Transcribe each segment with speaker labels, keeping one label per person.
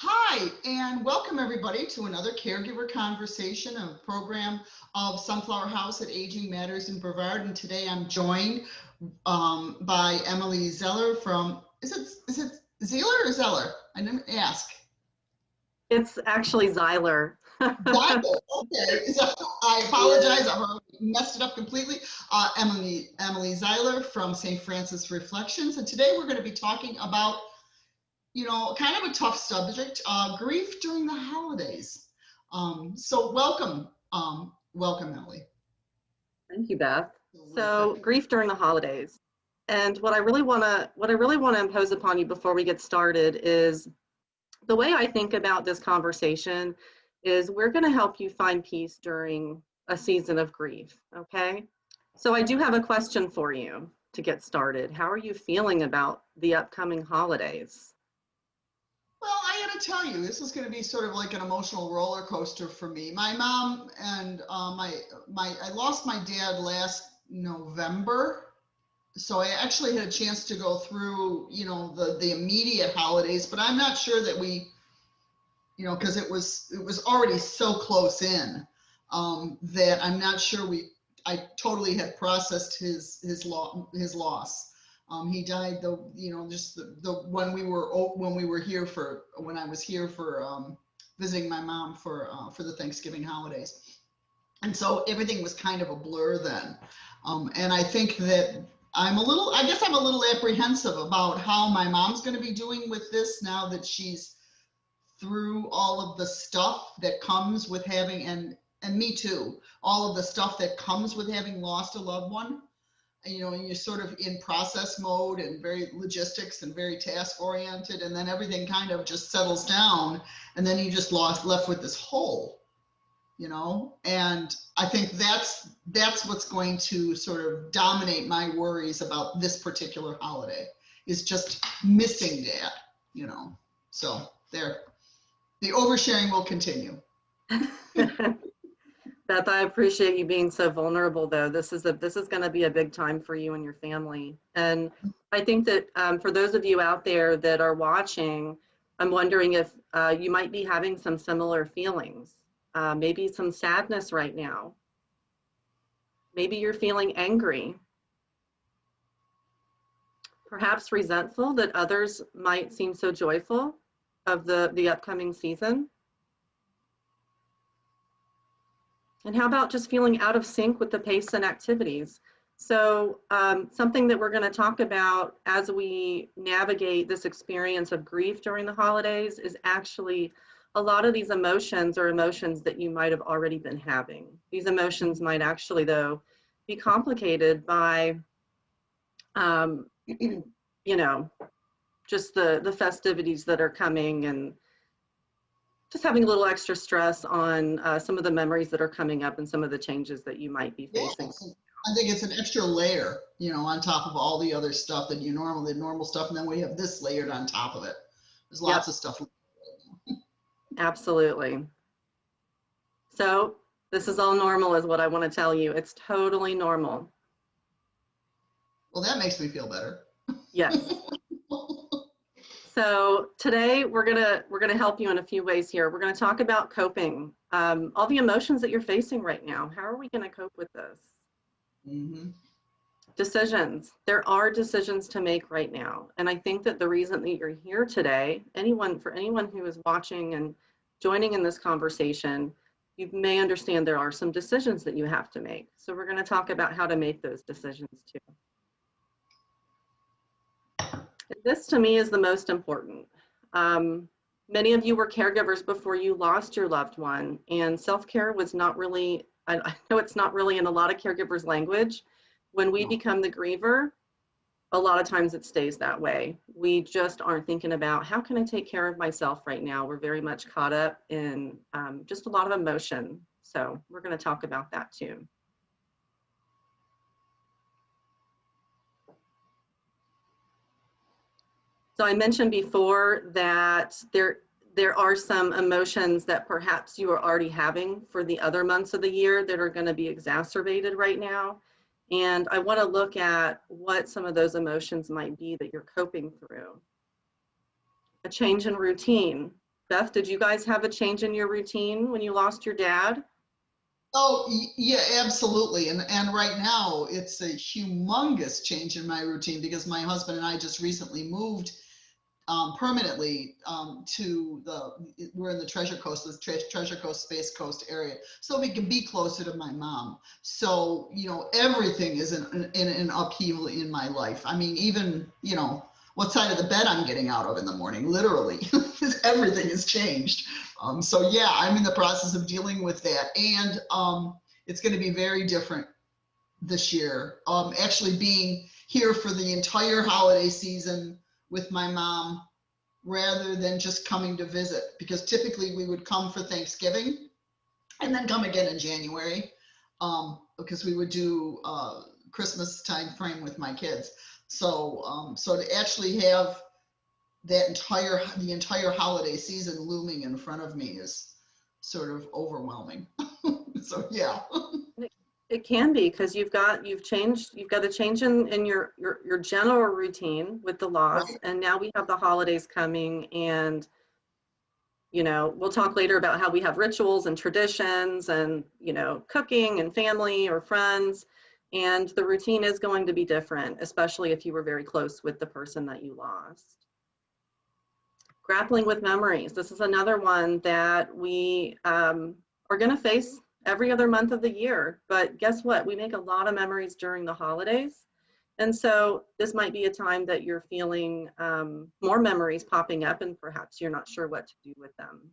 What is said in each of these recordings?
Speaker 1: Hi, and welcome everybody to another Caregiver Conversation, a program of Sunflower House at Aging Matters in Brevard. And today I'm joined by Emily Zeller from, is it Zeller or Zeller? I didn't ask.
Speaker 2: It's actually Zyler.
Speaker 1: Zeller, okay. So I apologize, I've messed it up completely. Emily Zeller from St. Francis Reflections. And today we're going to be talking about kind of a tough subject, grief during the holidays. So welcome, Emily.
Speaker 2: Thank you, Beth. So grief during the holidays. And what I really want to impose upon you before we get started is the way I think about this conversation is we're going to help you find peace during a season of grief, okay? So I do have a question for you to get started. How are you feeling about the upcoming holidays?
Speaker 1: Well, I got to tell you, this is going to be sort of like an emotional roller coaster for me. My mom and I lost my dad last November, so I actually had a chance to go through, the immediate holidays, but I'm not sure that we, because it was already so close in, that I'm not sure I totally had processed his loss. He died when I was here for visiting my mom for the Thanksgiving holidays, and so everything was kind of a blur then. And I think that I'm a little apprehensive about how my mom's going to be doing with this now that she's through all of the stuff that comes with having, and me too, all of the stuff that comes with having lost a loved one. And you're sort of in process mode and very logistics and very task oriented, and then everything kind of just settles down, and then you just left with this hole, and I think that's what's going to sort of dominate my worries about this particular holiday, is just missing Dad, so there, the oversharing will continue.
Speaker 2: Beth, I appreciate you being so vulnerable, though. This is going to be a big time for you and your family. And I think that for those of you out there that are watching, I'm wondering if you might be having some similar feelings, maybe some sadness right now. Maybe you're feeling angry, perhaps resentful that others might seem so joyful of the upcoming season. And how about just feeling out of sync with the pace and activities? So something that we're going to talk about as we navigate this experience of grief during the holidays is actually a lot of these emotions are emotions that you might have already been having. These emotions might actually, though, be complicated by, just the festivities that are coming, and just having a little extra stress on some of the memories that are coming up and some of the changes that you might be facing.
Speaker 1: Yeah, I think it's an extra layer, on top of all the other stuff that the normal stuff, and then we have this layered on top of it. There's lots of stuff.
Speaker 2: Absolutely. So this is all normal is what I want to tell you. It's totally normal.
Speaker 1: Well, that makes me feel better.
Speaker 2: Yes. So today we're gonna help you in a few ways here. We're gonna talk about coping, all the emotions that you're facing right now. How are we gonna cope with this?
Speaker 1: Mm-hmm.
Speaker 2: Decisions. There are decisions to make right now, and I think that the reason that you're here today, for anyone who is watching and joining in this conversation, you may understand there are some decisions that you have to make. So we're gonna talk about how to make those decisions too. This to me is the most important. Many of you were caregivers before you lost your loved one, and self-care was not really, I know it's not really in a lot of caregivers' language. When we become the griever, a lot of times it stays that way. We just aren't thinking about how can I take care of myself right now. We're very much caught up in just a lot of emotion. So we're going to talk about that too. So I mentioned before that there are some emotions that perhaps you are already having for the other months of the year that are going to be exacerbated right now. And I want to look at what some of those emotions might be that you're coping through. A change in routine. Beth, did you guys have a change in your routine when you lost your dad?
Speaker 1: Oh, yeah, absolutely. And right now it's a humongous change in my routine because my husband and I just recently moved permanently we're in the Treasure Coast, Treasure Coast, Space Coast area, so we can be closer to my mom. So, everything is in an upheaval in my life. I mean, even, what side of the bed I'm getting out of in the morning, literally, everything has changed. So yeah, I'm in the process of dealing with that. And it's going to be very different this year. Actually being here for the entire holiday season with my mom rather than just coming to visit, because typically we would come for Thanksgiving and then come again in January, because we would do Christmas time frame with my kids. So to actually have the entire holiday season looming in front of me is sort of overwhelming. So yeah.
Speaker 2: It can be, because you've got a change in your general routine with the loss,
Speaker 1: Right.
Speaker 2: and now we have the holidays coming, and we'll talk later about how we have rituals and traditions and cooking and family or friends, and the routine is going to be different, especially if you were very close with the person that you lost. Grappling with memories. This is another one that we are going to face every other month of the year. But guess what? We make a lot of memories during the holidays. And so this might be a time that you're feeling more memories popping up, and perhaps you're not sure what to do with them.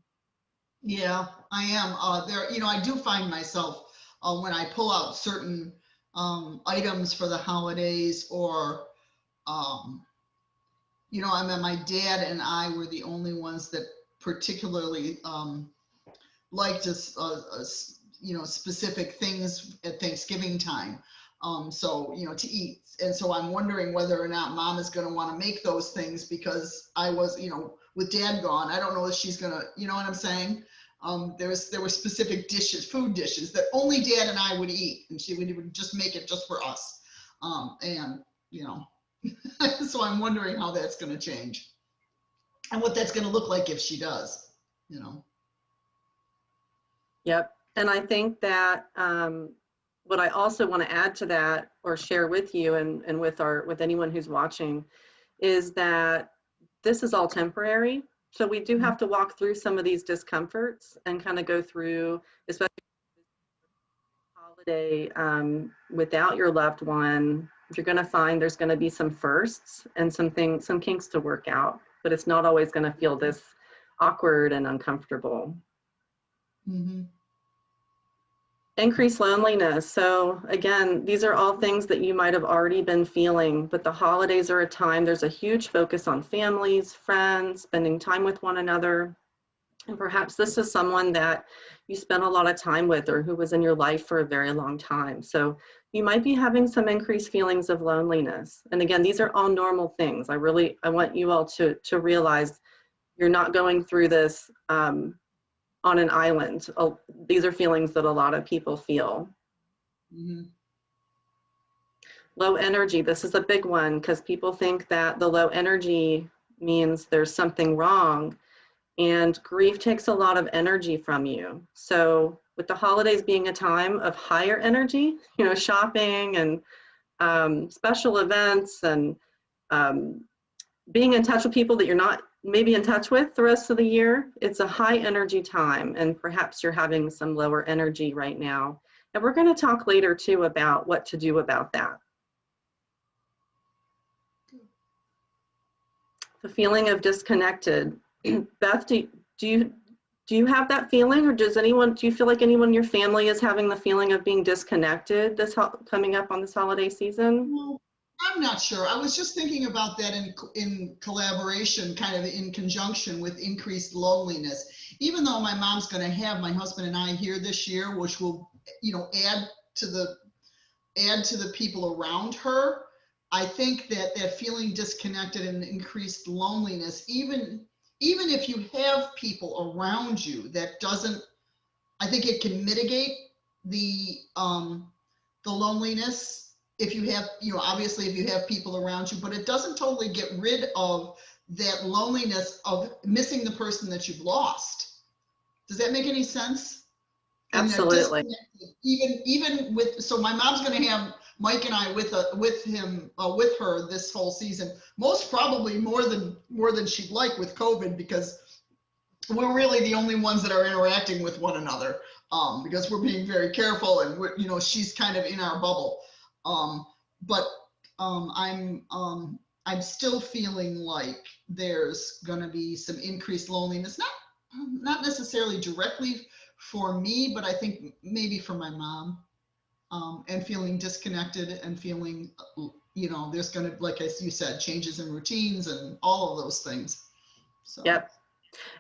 Speaker 1: Yeah, I am. I do find myself when I pull out certain items for the holidays, or I mean, my dad and I were the only ones that particularly liked specific things at Thanksgiving time. So, to eat. And so I'm wondering whether or not mom is going to want to make those things, because I was, with dad gone, I don't know if she's going to, you know what I'm saying? There were specific food dishes that only dad and I would eat, and she would just make it just for us. So I'm wondering how that's going to change and what that's going to look like if she does,
Speaker 2: Yep. And I think that what I also want to add to that, or share with you and with anyone who's watching, is that this is all temporary. So we do have to walk through some of these discomforts and kind of go through, especially holiday without your loved one. You're going to find there's going to be some firsts and some kinks to work out, but it's not always going to feel this awkward and uncomfortable.
Speaker 1: Mm-hmm.
Speaker 2: Increased loneliness. So again, these are all things that you might have already been feeling, but the holidays are a time, there's a huge focus on families, friends, spending time with one another. And perhaps this is someone that you spent a lot of time with, or who was in your life for a very long time. So you might be having some increased feelings of loneliness. And again, these are all normal things. I want you all to realize you're not going through this on an island. These are feelings that a lot of people feel.
Speaker 1: Mm-hmm.
Speaker 2: Low energy. This is a big one, because people think that the low energy means there's something wrong, and grief takes a lot of energy from you. So with the holidays being a time of higher energy, shopping and special events, and being in touch with people that you're not maybe in touch with the rest of the year, it's a high energy time, and perhaps you're having some lower energy right now. And we're going to talk later too about what to do about that. The feeling of disconnected. Beth, do you have that feeling, or do you feel like anyone in your family is having the feeling of being disconnected coming up on this holiday season?
Speaker 1: Well, I'm not sure. I was just thinking about that in collaboration, kind of in conjunction with increased loneliness. Even though my mom's going to have my husband and I here this year, which will, add to the people around her, I think that feeling disconnected and increased loneliness, even if you have people around you, I think it can mitigate the loneliness if you have, obviously if you have people around you, but it doesn't totally get rid of that loneliness of missing the person that you've lost. Does that make any sense? And that
Speaker 2: Absolutely.
Speaker 1: disconnected, even with, so my mom's going to have Mike and I with her this whole season, most probably more than she'd like with COVID, because we're really the only ones that are interacting with one another, because we're being very careful, and we're, you know, she's kind of in our bubble. But I'm still feeling like there's going to be some increased loneliness, not necessarily directly for me, but I think maybe for my mom, and feeling disconnected and feeling, you know, there's going to, like as you said, changes in routines and all of those things. So.
Speaker 2: Yep.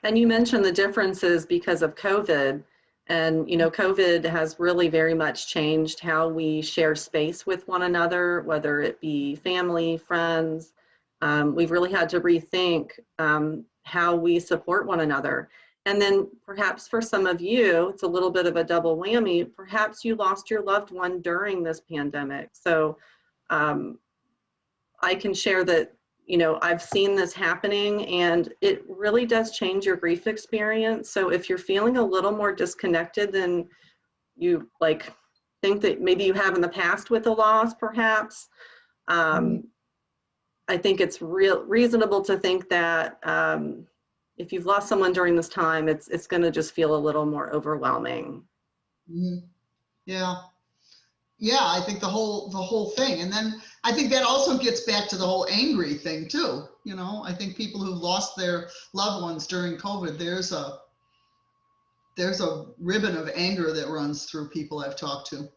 Speaker 2: And you mentioned the differences because of COVID. And, you know, COVID has really very much changed how we share space with one another, whether it be family, friends. We've really had to rethink how we support one another. And then perhaps for some of you, it's a little bit of a double whammy. Perhaps you lost your loved one during this pandemic. So I can share that, you know, I've seen this happening, and it really does change your grief experience. So if you're feeling a little more disconnected than you like think that maybe you have in the past with a loss, perhaps, I think it's reasonable to think that if you've lost someone during this time, it's going to just feel a little more overwhelming.
Speaker 1: Yeah. Yeah, I think the whole thing. And then I think that also gets back to the whole angry thing too. You know, I think people who've lost their loved ones during COVID, there's a ribbon of anger that runs through people I've talked to.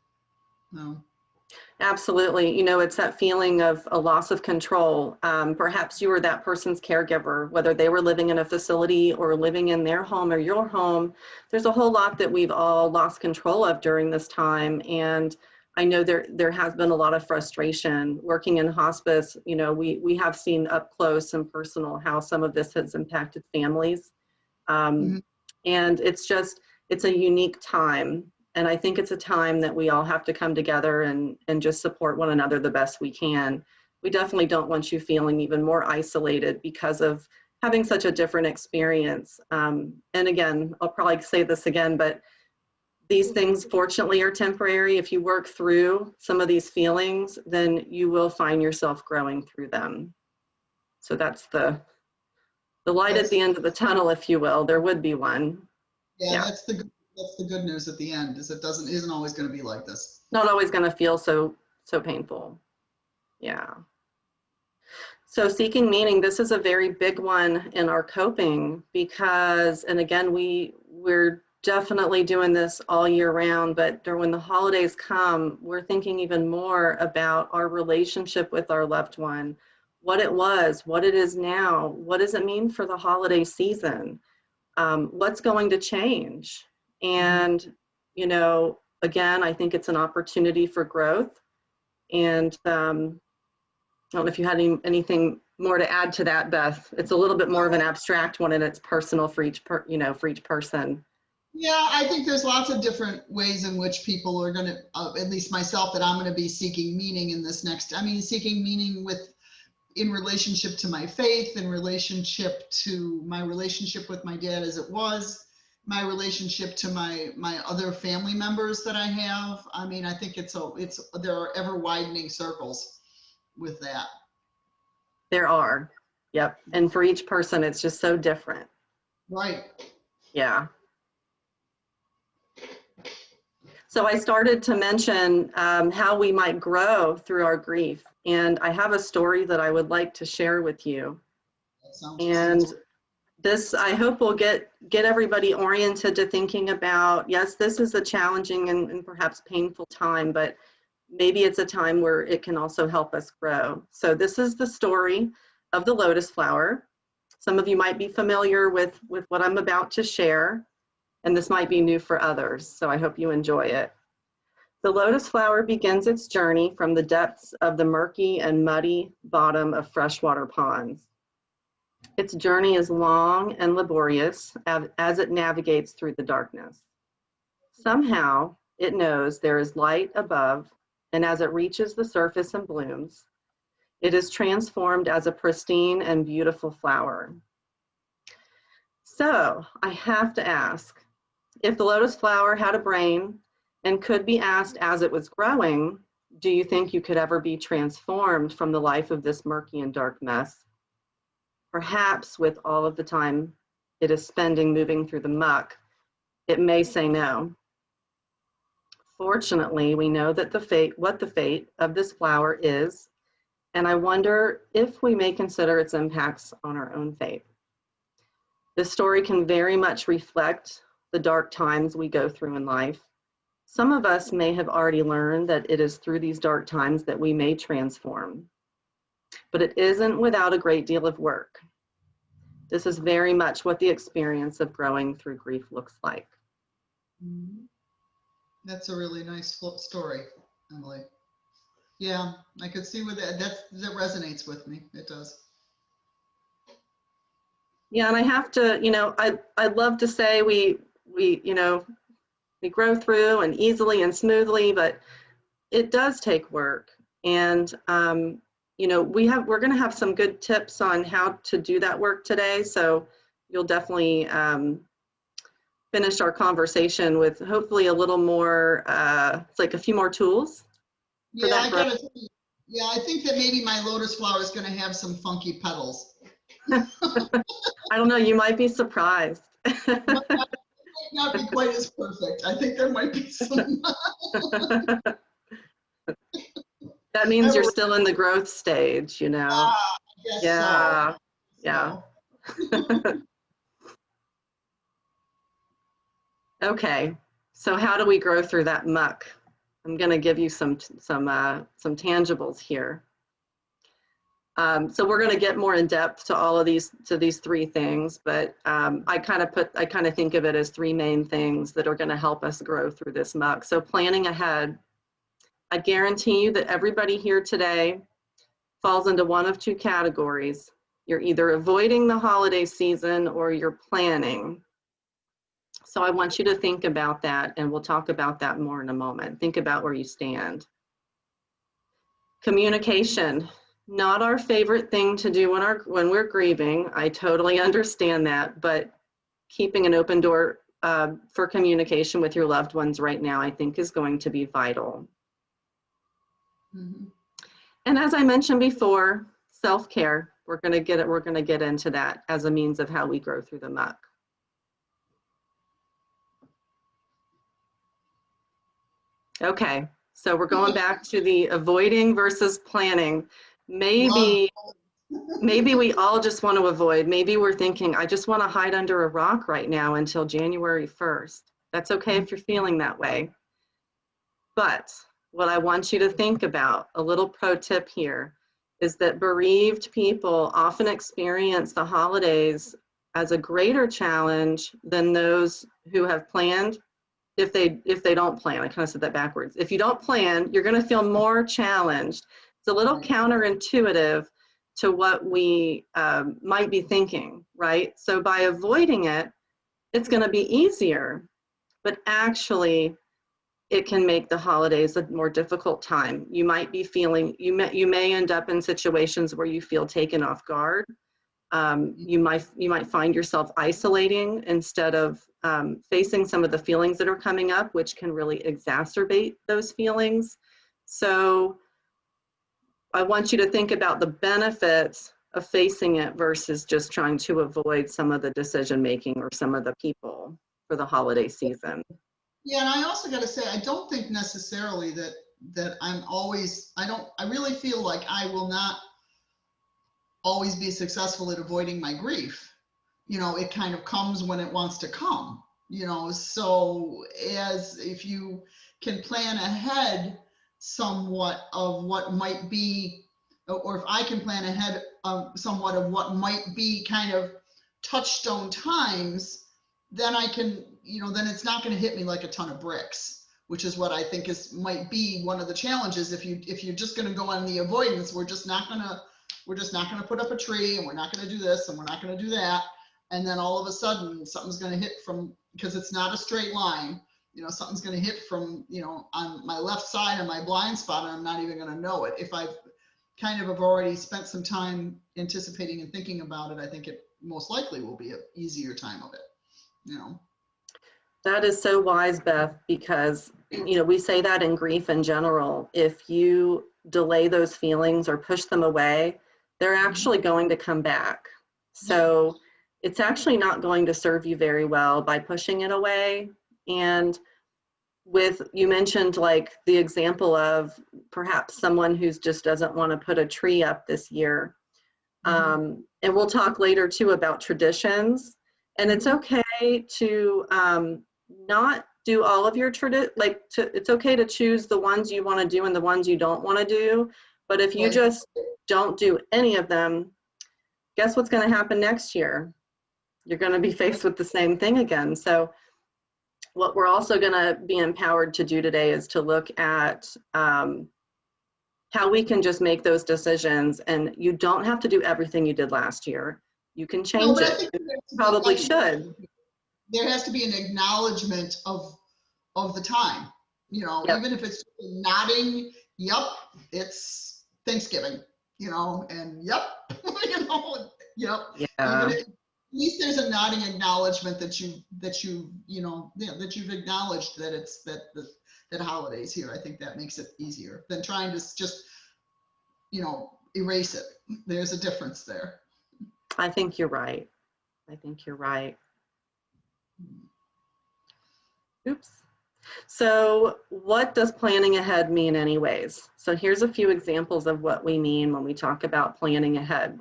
Speaker 1: No.
Speaker 2: Absolutely. You know, it's that feeling of a loss of control. Perhaps you were that person's caregiver, whether they were living in a facility or living in their home or your home. There's a whole lot that we've all lost control of during this time. And I know there has been a lot of frustration working in hospice. You know, we have seen up close and personal how some of this has impacted families. And it's a unique time. And I think it's a time that we all have to come together and just support one another the best we can. We definitely don't want you feeling even more isolated because of having such a different experience. And again, I'll probably say this again, but these things fortunately are temporary. If you work through some of these feelings, then you will find yourself growing through them. So that's the light at the end of the tunnel, if you will. There would be one.
Speaker 1: Yeah. That's the good news at the end, is it isn't always going to be like this.
Speaker 2: Not always going to feel so painful. Yeah. So seeking meaning, this is a very big one in our coping because, and again, we're definitely doing this all year round, but when the holidays come, we're thinking even more about our relationship with our loved one, what it was, what it is now, what does it mean for the holiday season, what's going to change. And, you know, again, I think it's an opportunity for growth. And I don't know if you had anything more to add to that, Beth. It's a little bit more of an abstract one, and it's personal for each person.
Speaker 1: Yeah, I think there's lots of different ways in which people are going to, at least myself, that I'm going to be seeking meaning in this next. I mean, seeking meaning in relationship to my faith, in relationship to my relationship with my dad as it was, my relationship to my other family members that I have. I mean, I think there are ever widening circles with that.
Speaker 2: There are. Yep. And for each person, it's just so different.
Speaker 1: Right.
Speaker 2: Yeah. So I started to mention how we might grow through our grief. And I have a story that I would like to share with you. And this, I hope, will get everybody oriented to thinking about, yes, this is a challenging and perhaps painful time, but maybe it's a time where it can also help us grow. So this is the story of the lotus flower. Some of you might be familiar with what I'm about to share, and this might be new for others, so I hope you enjoy it. The lotus flower begins its journey from the depths of the murky and muddy bottom of freshwater ponds. Its journey is long and laborious as it navigates through the darkness. Somehow, it knows there is light above, and as it reaches the surface and blooms, It is transformed as a pristine and beautiful flower. So I have to ask, if the lotus flower had a brain and could be asked as it was growing, do you think you could ever be transformed from the life of this murky and dark mess? Perhaps with all of the time it is spending moving through the muck, it may say no. Fortunately, we know that what the fate of this flower is, and I wonder if we may consider its impacts on our own fate. This story can very much reflect the dark times we go through in life. Some of us may have already learned that it is through these dark times that we may transform, but it isn't without a great deal of work. This is very much what the experience of growing through grief looks like.
Speaker 1: That's a really nice story, Emily. Yeah, I could see with that resonates with me. It does.
Speaker 2: Yeah, and I have to, I'd love to say we grow through and easily and smoothly, but it does take work. And we're going to have some good tips on how to do that work today. So you'll definitely finish our conversation with hopefully a little more, it's like a few more tools.
Speaker 1: Yeah, I think that maybe my lotus flower is going to have some funky petals.
Speaker 2: I don't know, you might be surprised.
Speaker 1: It might not be quite as perfect. I think there might be some.
Speaker 2: That means you're still in the growth stage,
Speaker 1: I guess
Speaker 2: yeah.
Speaker 1: So.
Speaker 2: Yeah. Okay, so how do we grow through that muck? I'm going to give you some tangibles here. So we're going to get more in depth to all of these three things, but I kind of think of it as three main things that are going to help us grow through this muck. So planning ahead. I guarantee you that everybody here today falls into one of two categories. You're either avoiding the holiday season or you're planning. So I want you to think about that, and we'll talk about that more in a moment. Think about where you stand. Communication, not our favorite thing to do when we're grieving. I totally understand that, but keeping an open door for communication with your loved ones right now, I think, is going to be vital.
Speaker 1: Mm-hmm.
Speaker 2: And as I mentioned before, self-care, we're going to get into that as a means of how we grow through the muck. Okay, so we're going back to the avoiding versus planning. Maybe we all just want to avoid. Maybe we're thinking, I just want to hide under a rock right now until January 1st. That's okay if you're feeling that way. But what I want you to think about, a little pro tip here, is that bereaved people often experience the holidays as a greater challenge than those who have planned. If they don't plan, I kind of said that backwards. If you don't plan, you're going to feel more challenged. It's a little counterintuitive to what we might be thinking, right? So by avoiding it, it's going to be easier, but actually it can make the holidays a more difficult time. You might be feeling, you may end up in situations where you feel taken off guard. You might find yourself isolating instead of facing some of the feelings that are coming up, which can really exacerbate those feelings. So I want you to think about the benefits of facing it versus just trying to avoid some of the decision making or some of the people for the holiday season.
Speaker 1: Yeah, and I also got to say, I don't think necessarily that I'm always, I really feel like I will not always be successful at avoiding my grief. It kind of comes when it wants to come, so if you can plan ahead somewhat of what might be, or if I can plan ahead somewhat of what might be kind of touchstone times, then I can, then it's not going to hit me like a ton of bricks, which is what I think might be one of the challenges. If you're just going to go on the avoidance, we're just not going to put up a tree, and we're not going to do this, and we're not going to do that. And then all of a sudden something's going to hit because it's not a straight line, something's going to hit from, on my left side of my blind spot, and I'm not even going to know it. kind of have already spent some time anticipating and thinking about it, I think it most likely will be an easier time of it, you know.
Speaker 2: That is so wise, Beth, because, you know, we say that in grief in general. If you delay those feelings or push them away, they're actually going to come back. So it's actually not going to serve you very well by pushing it away. And with, you mentioned like the example of perhaps someone who's just doesn't want to put a tree up this year. And we'll talk later too about traditions. And it's okay to not do all of your it's okay to choose the ones you want to do and the ones you don't want to do. But if you just don't do any of them, guess what's going to happen next year? You're going to be faced with the same thing again. So what we're also going to be empowered to do today is to look at how we can just make those decisions, and you don't have to do everything you did last year. You can change it. You probably should.
Speaker 1: There has to be an acknowledgement of the time, you know, even if it's nodding, yep, it's Thanksgiving, you know, and yep, you know, yep.
Speaker 2: Yeah.
Speaker 1: At least there's a nodding acknowledgement that you've acknowledged that it's that holidays here. I think that makes it easier than trying to just, you know, erase it. There's a difference there.
Speaker 2: I think you're right. I think you're right. Oops. So what does planning ahead mean anyways? So here's a few examples of what we mean when we talk about planning ahead.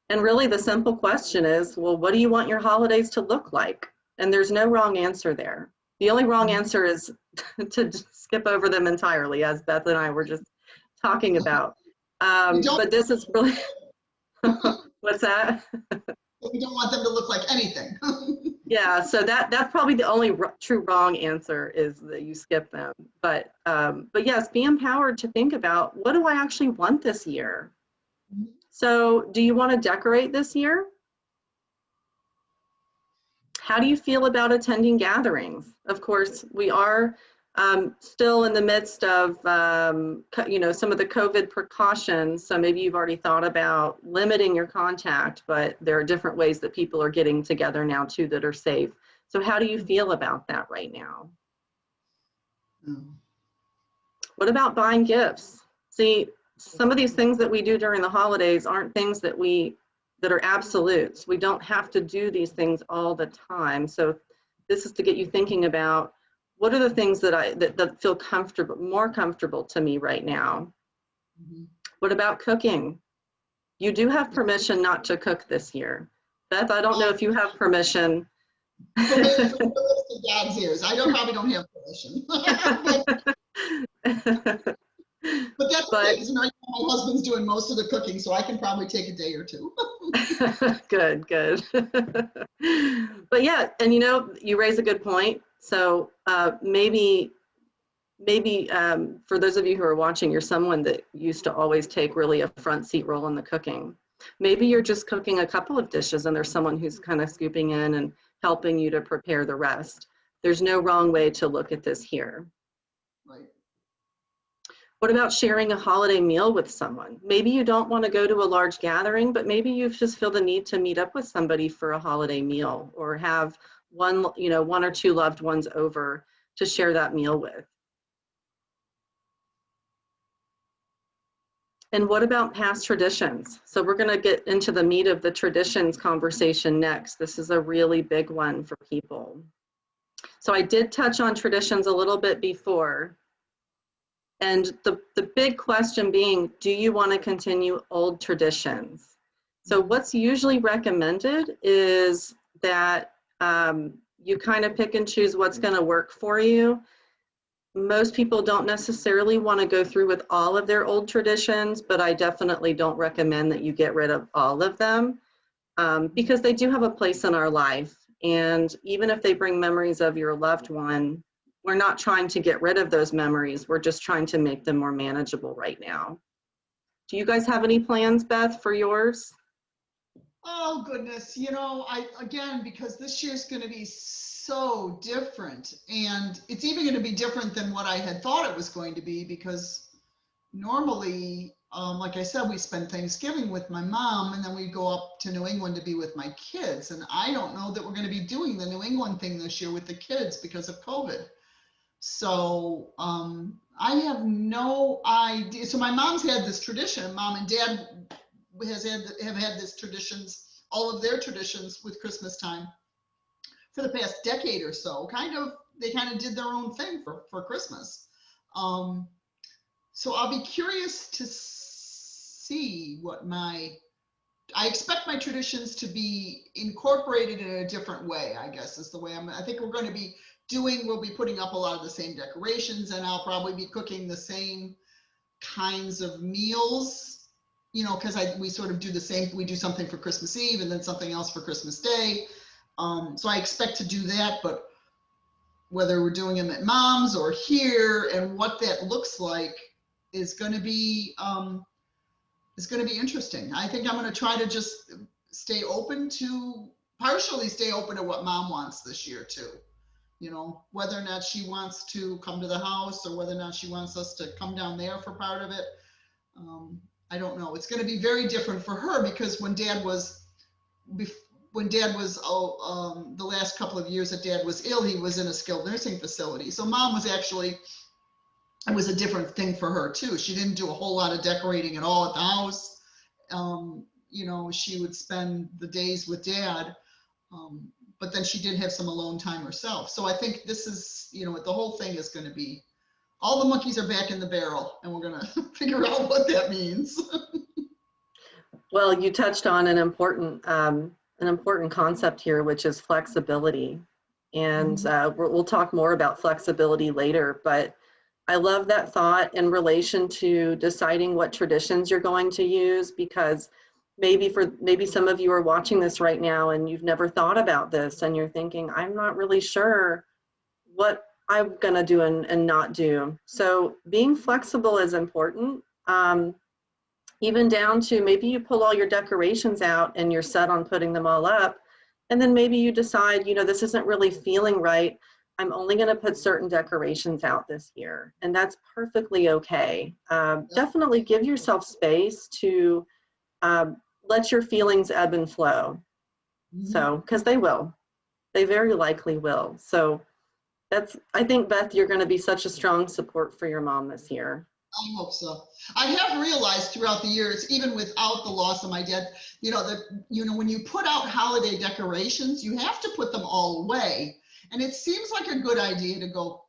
Speaker 2: And really the simple question is, well, what do you want your holidays to look like? And there's no wrong answer there. The only wrong answer is to skip over them entirely, as Beth and I were just talking about. But this is really, what's that?
Speaker 1: We don't want them to look like anything.
Speaker 2: Yeah, so that's probably the only true wrong answer, is that you skip them. But yes, be empowered to think about, what do I actually want this year? So do you want to decorate this year? How do you feel about attending gatherings? Of course, we are still in the midst of, you know, some of the COVID precautions. So maybe you've already thought about limiting your contact, but there are different ways that people are getting together now too that are safe. So how do you feel about that right now? What about buying gifts? See, some of these things that we do during the holidays aren't things that are absolutes. We don't have to do these things all the time. So this is to get you thinking about, what are the things that feel comfortable, more comfortable to me right now? What about cooking? You do have permission not to cook this year. Beth, I don't know if you have permission.
Speaker 1: Permission for God's ears. I probably don't have permission. But that's okay, because my husband's doing most of the cooking, so I can probably take a day or two.
Speaker 2: Good. But yeah, and you know, you raise a good point. So maybe for those of you who are watching, you're someone that used to always take really a front seat role in the cooking. Maybe you're just cooking a couple of dishes and there's someone who's kind of scooping in and helping you to prepare the rest. There's no wrong way to look at this here.
Speaker 1: Right.
Speaker 2: What about sharing a holiday meal with someone? Maybe you don't want to go to a large gathering, but maybe you just feel the need to meet up with somebody for a holiday meal, or have one or two loved ones over to share that meal with. And what about past traditions? So we're going to get into the meat of the traditions conversation next. This is a really big one for people. So I did touch on traditions a little bit before. And the big question being, do you want to continue old traditions? So what's usually recommended is that you kind of pick and choose what's going to work for you. Most people don't necessarily want to go through with all of their old traditions, but I definitely don't recommend that you get rid of all of them, because they do have a place in our life. And even if they bring memories of your loved one, we're not trying to get rid of those memories. We're just trying to make them more manageable right now. Do you guys have any plans, Beth, for yours?
Speaker 1: Oh, goodness. You know, again, because this year's going to be so different, and it's even going to be different than what I had thought it was going to be, because normally like I said, we spend Thanksgiving with my mom, and then we go up to New England to be with my kids. And I don't know that we're going to be doing the New England thing this year with the kids because of COVID. So I have no idea. So my mom's had this tradition. Mom and dad have had this traditions, all of their traditions with Christmas time for the past decade or so. They kind of did their own thing for Christmas. So I'll be curious to see what I expect my traditions to be incorporated in a different way, I guess is the way I think we're going to be we'll be putting up a lot of the same decorations, and I'll probably be cooking the same kinds of meals, because we sort of do the same, we do something for Christmas Eve and then something else for Christmas Day. So I expect to do that, but whether we're doing them at mom's or here and what that looks like is going to be interesting. I think I'm going to try to just partially stay open to what mom wants this year too. Whether or not she wants to come to the house or whether or not she wants us to come down there for part of it. I don't know. It's going to be very different for her because when dad was the last couple of years that dad was ill, he was in a skilled nursing facility. So mom was it was a different thing for her too. She didn't do a whole lot of decorating at all at the house. She would spend the days with dad. But then she did have some alone time herself. So I think this is, the whole thing is going to be, all the monkeys are back in the barrel, and we're going to figure out what that means.
Speaker 2: Well, you touched on an important concept here, which is flexibility. And we'll talk more about flexibility later, but I love that thought in relation to deciding what traditions you're going to use, because maybe some of you are watching this right now and you've never thought about this and you're thinking, I'm not really sure what I'm gonna do and not do. So being flexible is important. Even down to maybe you pull all your decorations out and you're set on putting them all up, and then maybe you decide, this isn't really feeling right. I'm only gonna put certain decorations out this year, and that's perfectly okay. Definitely give yourself space to let your feelings ebb and flow. So, because they very likely will. So I think, Beth, you're going to be such a strong support for your mom this year.
Speaker 1: I hope so. I have realized throughout the years, even without the loss of my dad, when you put out holiday decorations, you have to put them all away. And it seems like a good idea to go,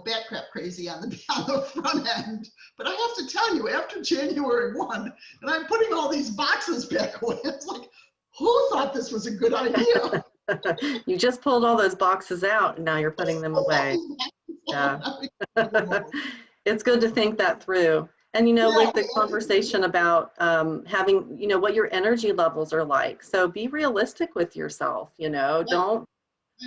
Speaker 1: bat crap crazy on the front end. But I have to tell you, after January 1, and I'm putting all these boxes back away, it's like, who thought this was a good idea?
Speaker 2: You just pulled all those boxes out and now you're putting them away. Yeah. It's good to think that through. And, like the conversation about having, what your energy levels are like. So be realistic with yourself, don't.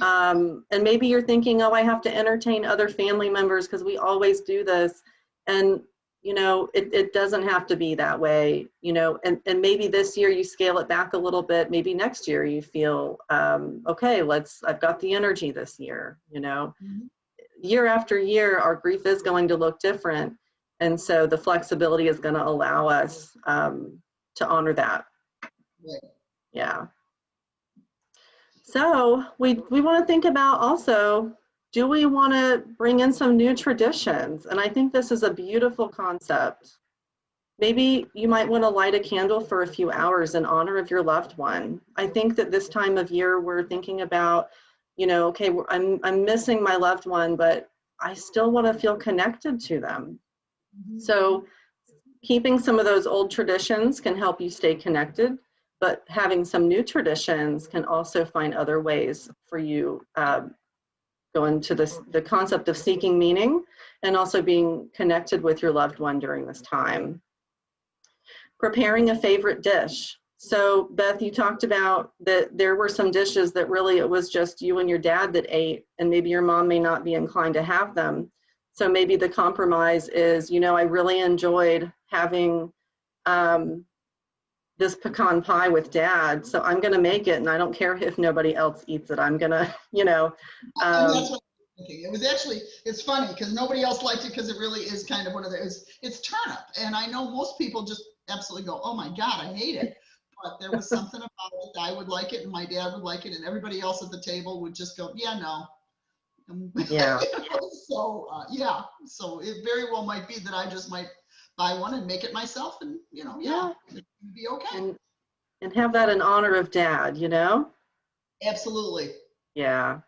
Speaker 2: And maybe you're thinking, oh, I have to entertain other family members because we always do this. And, it doesn't have to be that way, and maybe this year you scale it back a little bit. Maybe next year you feel, okay, I've got the energy this year, Year after year, our grief is going to look different. And so the flexibility is going to allow us to honor that. Yeah. So we want to think about also, do we want to bring in some new traditions? And I think this is a beautiful concept. Maybe you might want to light a candle for a few hours in honor of your loved one. I think that this time of year we're thinking about, okay, I'm missing my loved one, but I still want to feel connected to them. So keeping some of those old traditions can help you stay connected, but having some new traditions can also find other ways for you go into the concept of seeking meaning and also being connected with your loved one during this time. Preparing a favorite dish. So Beth, you talked about that there were some dishes that really it was just you and your dad that ate, and maybe your mom may not be inclined to have them. So maybe the compromise is, I really enjoyed having this pecan pie with dad, so I'm going to make it, and I don't care if nobody else eats it. I'm going to,
Speaker 1: It was actually, it's funny because nobody else liked it because it really is kind of one of those, it's turnip. And I know most people just absolutely go, oh my God, I hate it. But there was something about it. I would like it and my dad would like it and everybody else at the table would just go, yeah, no.
Speaker 2: Yeah.
Speaker 1: So, yeah, so it very well might be that I just might buy one and make it myself and, yeah, it'd be okay.
Speaker 2: And have that in honor of dad, you know?
Speaker 1: Absolutely.
Speaker 2: Yeah.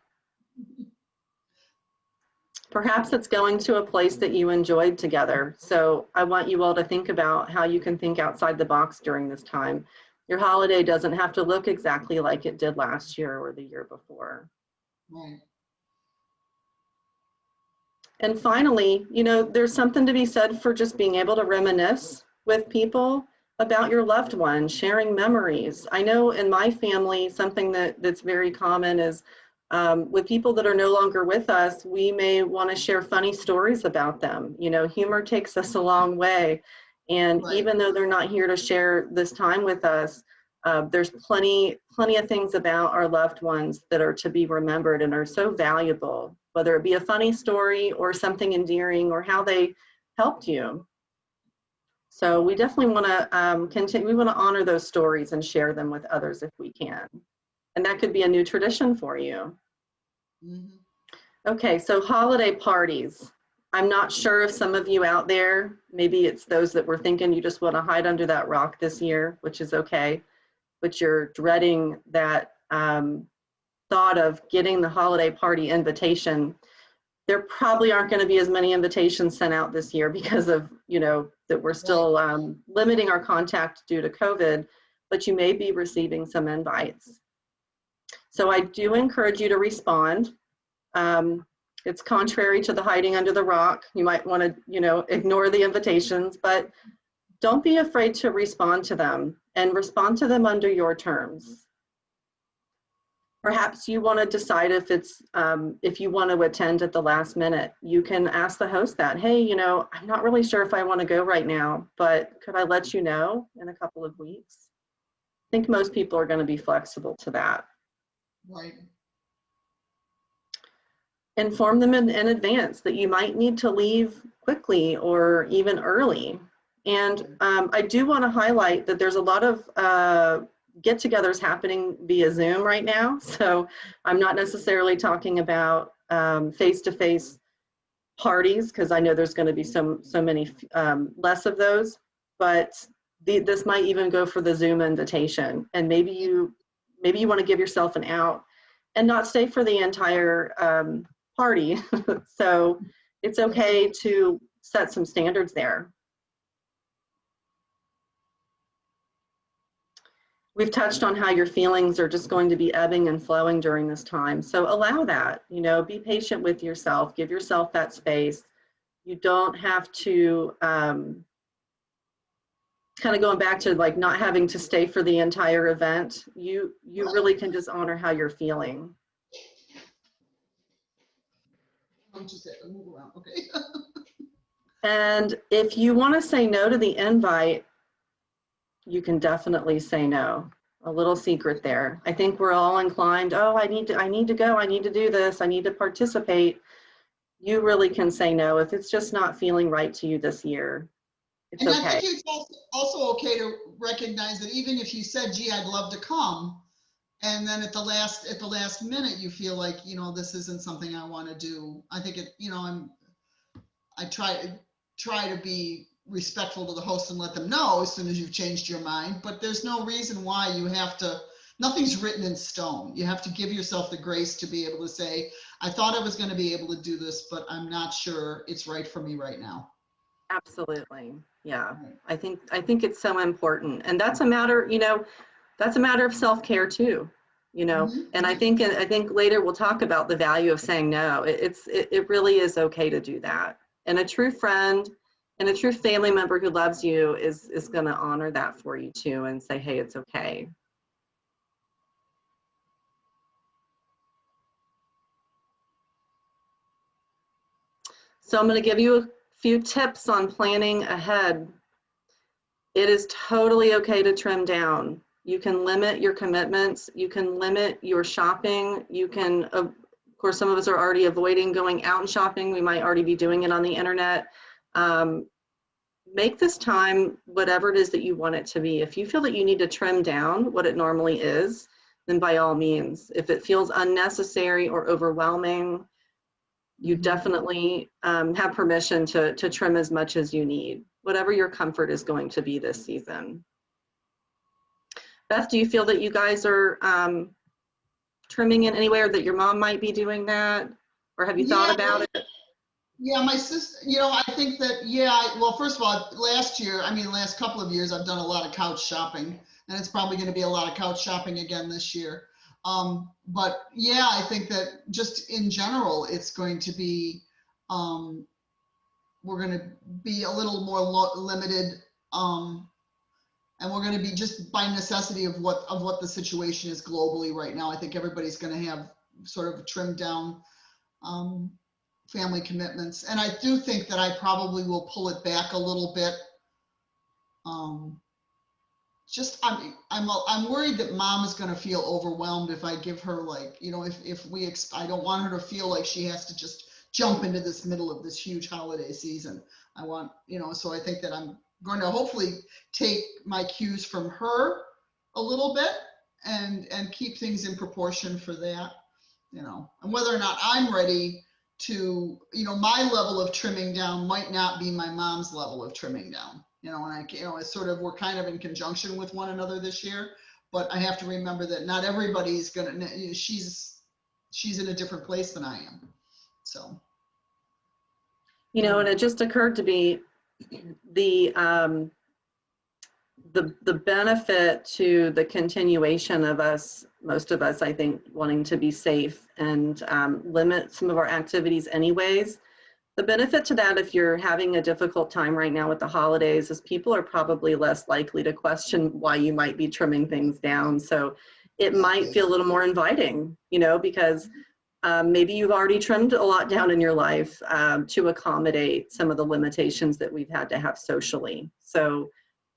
Speaker 2: Perhaps it's going to a place that you enjoyed together. So I want you all to think about how you can think outside the box during this time. Your holiday doesn't have to look exactly like it did last year or the year before.
Speaker 1: Right.
Speaker 2: And finally, there's something to be said for just being able to reminisce with people about your loved one, sharing memories. I know in my family, something that's very common is with people that are no longer with us, we may want to share funny stories about them. Humor takes us a long way. And
Speaker 1: Right.
Speaker 2: even though they're not here to share this time with us, there's plenty of things about our loved ones that are to be remembered and are so valuable, whether it be a funny story or something endearing or how they helped you. So we definitely want to continue. We want to honor those stories and share them with others if we can. And that could be a new tradition for you.
Speaker 1: Mm-hmm.
Speaker 2: Okay, so holiday parties. I'm not sure if some of you out there, maybe it's those that were thinking you just want to hide under that rock this year, which is okay, but you're dreading that thought of getting the holiday party invitation. There probably aren't going to be as many invitations sent out this year because of, that we're still limiting our contact due to COVID, but you may be receiving some invites. So I do encourage you to respond. It's contrary to the hiding under the rock. You might want to, ignore the invitations, but don't be afraid to respond to them and respond to them under your terms. Perhaps you want to decide if you want to attend at the last minute. You can ask the host that, hey, I'm not really sure if I want to go right now, but could I let you know in a couple of weeks? I think most people are going to be flexible to that.
Speaker 1: Right.
Speaker 2: Inform them in advance that you might need to leave quickly or even early. And I do want to highlight that there's a lot of get-togethers happening via Zoom right now. So I'm not necessarily talking about face-to-face parties, because I know there's going to be so many less of those, but this might even go for the Zoom invitation. And maybe you want to give yourself an out and not stay for the entire party. So it's okay to set some standards there. We've touched on how your feelings are just going to be ebbing and flowing during this time. So allow that, be patient with yourself, give yourself that space. You don't have to, kind of going back to like not having to stay for the entire event. You really can just honor how you're feeling.
Speaker 1: Just have to move around. Okay.
Speaker 2: And if you want to say no to the invite, you can definitely say no. A little secret there. I think we're all inclined, oh, I need to go, I need to do this, I need to participate. You really can say no if it's just not feeling right to you this year. It's okay.
Speaker 1: I think it's also okay to recognize that even if you said, gee, I'd love to come, and then at the last minute you feel like, this isn't something I want to do. I think I try to be respectful to the host and let them know as soon as you've changed your mind, but there's no reason why you have to, nothing's written in stone. You have to give yourself the grace to be able to say, I thought I was going to be able to do this, but I'm not sure it's right for me right now.
Speaker 2: Absolutely. Yeah. I think it's so important. And that's a matter, that's a matter of self-care too,
Speaker 1: Mm-hmm.
Speaker 2: And I think later we'll talk about the value of saying no. It really is okay to do that. And a true friend and a true family member who loves you is going to honor that for you too and say, hey, it's okay. So I'm going to give you a few tips on planning ahead. It is totally okay to trim down. You can limit your commitments. You can limit your shopping. You can, of course, some of us are already avoiding going out and shopping. We might already be doing it on the internet. Make this time whatever it is that you want it to be. If you feel that you need to trim down what it normally is, then by all means. If it feels unnecessary or overwhelming, you definitely have permission to trim as much as you need, whatever your comfort is going to be this season. Beth, do you feel that you guys are trimming in any way, or that your mom might be doing that? Or have you thought about it?
Speaker 1: Yeah, my sister, you know, I think that, well, first of all, last couple of years, I've done a lot of couch shopping, and it's probably going to be a lot of couch shopping again this year. But yeah, I think that just in general, it's going to be, we're going to be a little more limited, and we're going to be, just by necessity of what the situation is globally right now. I think everybody's going to have sort of trimmed down family commitments, and I do think that I probably will pull it back a little bit. I'm worried that mom is going to feel overwhelmed if I give her, like, you know, I don't want her to feel like she has to just jump into this middle of this huge holiday season. I want, you know, so I think that I'm going to hopefully take my cues from her a little bit and keep things in proportion for that, you know. And whether or not I'm ready to, you know, my level of trimming down might not be my mom's level of trimming down, you know, and it's sort of, we're kind of in conjunction with one another this year, but I have to remember that not everybody's gonna, she's in a different place than I am. So,
Speaker 2: you know, and it just occurred to me, the benefit to the continuation of us, most of us, I think, wanting to be safe and limit some of our activities anyways. The benefit to that, if you're having a difficult time right now with the holidays, is people are probably less likely to question why you might be trimming things down. So it might feel a little more inviting, you know, because maybe you've already trimmed a lot down in your life to accommodate some of the limitations that we've had to have socially. So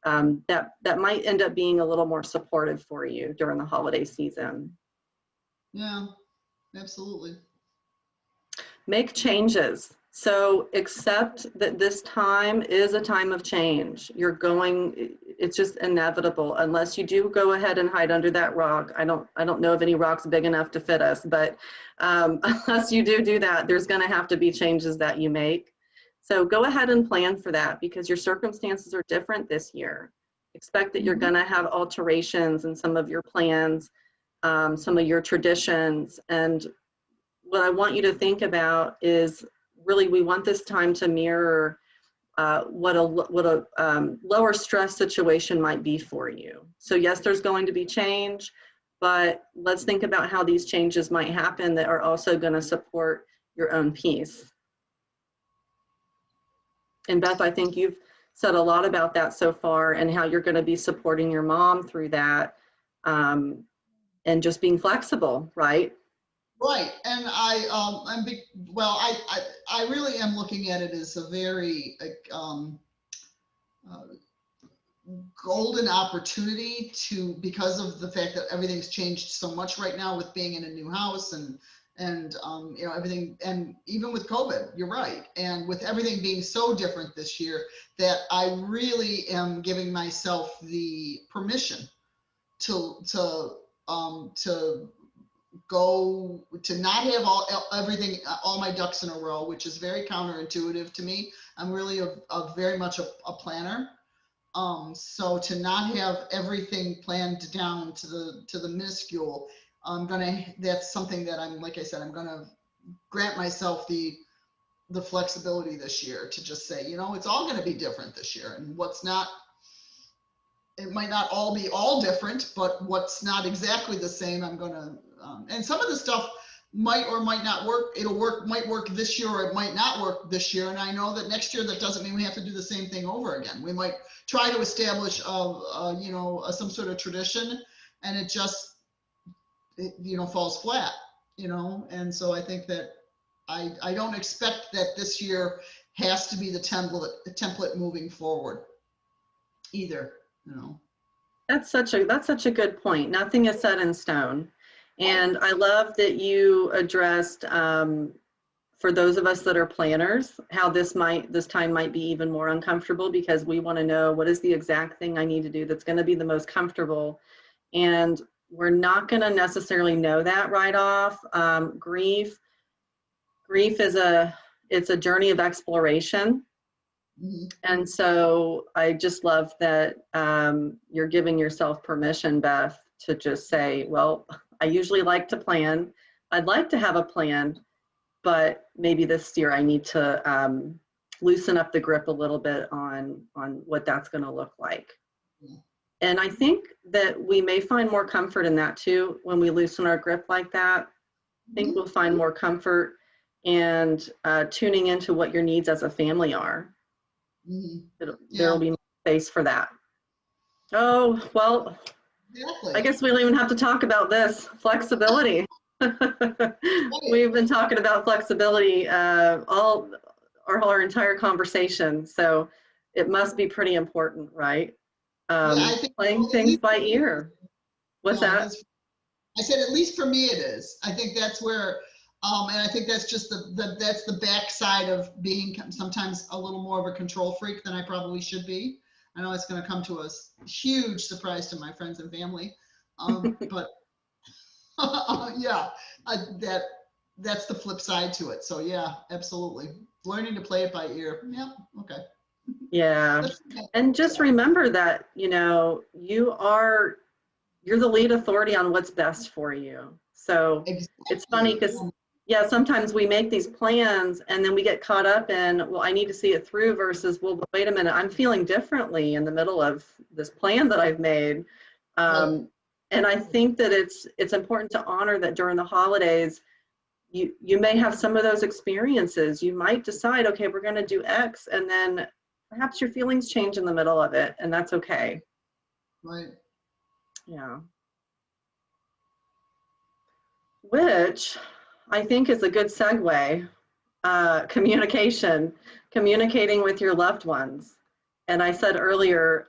Speaker 2: that might end up being a little more supportive for you during the holiday season.
Speaker 1: Yeah, absolutely.
Speaker 2: Make changes. So accept that this time is a time of change. It's just inevitable, unless you do go ahead and hide under that rock. I don't know of any rocks big enough to fit us, but unless you do that, there's going to have to be changes that you make. So go ahead and plan for that, because your circumstances are different this year. Expect that you're going to have alterations in some of your plans, some of your traditions. And what I want you to think about is, really, we want this time to mirror what a lower stress situation might be for you. So yes, there's going to be change, but let's think about how these changes might happen that are also going to support your own peace. And Beth, I think you've said a lot about that so far, and how you're going to be supporting your mom through that, and just being flexible, right?
Speaker 1: Right, and I really am looking at it as a very golden opportunity because of the fact that everything's changed so much right now with being in a new house and you know, everything, and even with COVID, you're right, and with everything being so different this year, that I really am giving myself the permission to not have all my ducks in a row, which is very counterintuitive to me. I'm really very much a planner. So to not have everything planned down to the minuscule, that's something that like I said, I'm gonna grant myself the flexibility this year to just say, you know, it's all gonna be different this year, and it might not all be different, but what's not exactly the same, I'm gonna, and some of the stuff might or might not work. Might work this year, or it might not work this year. And I know that next year, that doesn't mean we have to do the same thing over again. We might try to establish, you know, some sort of tradition, and it you know, falls flat, you know. And so I think that I don't expect that this year has to be the template moving forward either, you know.
Speaker 2: That's such a good point. Nothing is set in stone. And I love that you addressed, for those of us that are planners, how this time might be even more uncomfortable, because we want to know what is the exact thing I need to do that's going to be the most comfortable. And we're not going to necessarily know that right off. Grief is it's a journey of exploration.
Speaker 1: Mhm.
Speaker 2: And so I just love that you're giving yourself permission, Beth, to just say, well, I usually like to plan. I'd like to have a plan, but maybe this year I need to loosen up the grip a little bit on what that's going to look like.
Speaker 1: Yeah.
Speaker 2: And I think that we may find more comfort in that too when we loosen our grip like that. I think we'll find more comfort and tuning into what your needs as a family are. There'll be space for that. Oh, well,
Speaker 1: Exactly.
Speaker 2: I guess we don't even have to talk about this, flexibility. We've been talking about flexibility all our entire conversation, so it must be pretty important, right?
Speaker 1: I think
Speaker 2: Playing things by ear. What's that?
Speaker 1: I said, at least for me it is. I think that's where, and I think that's just that's the backside of being sometimes a little more of a control freak than I probably should be. I know it's going to come to a huge surprise to my friends and family, but yeah, that's the flip side to it. So yeah, absolutely. Learning to play it by ear. Yeah. Okay.
Speaker 2: Yeah. And just remember that, you're the lead authority on what's best for you. So
Speaker 1: Exactly.
Speaker 2: It's funny because, yeah, sometimes we make these plans and then we get caught up in, well, I need to see it through versus, well, wait a minute, I'm feeling differently in the middle of this plan that I've made. And I think that it's important to honor that during the holidays, you may have some of those experiences. You might decide, okay, we're going to do X, and then perhaps your feelings change in the middle of it, and that's okay.
Speaker 1: Right.
Speaker 2: Yeah. Which I think is a good segue. Communicating with your loved ones. And I said earlier,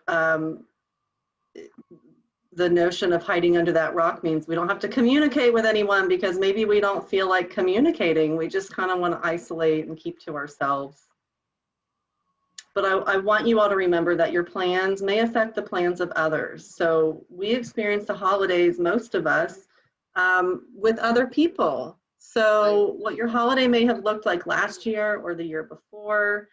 Speaker 2: the notion of hiding under that rock means we don't have to communicate with anyone because maybe we don't feel like communicating. We just kind of want to isolate and keep to ourselves. But I want you all to remember that your plans may affect the plans of others. So we experience the holidays, most of us, with other people. So what your holiday may have looked like last year or the year before,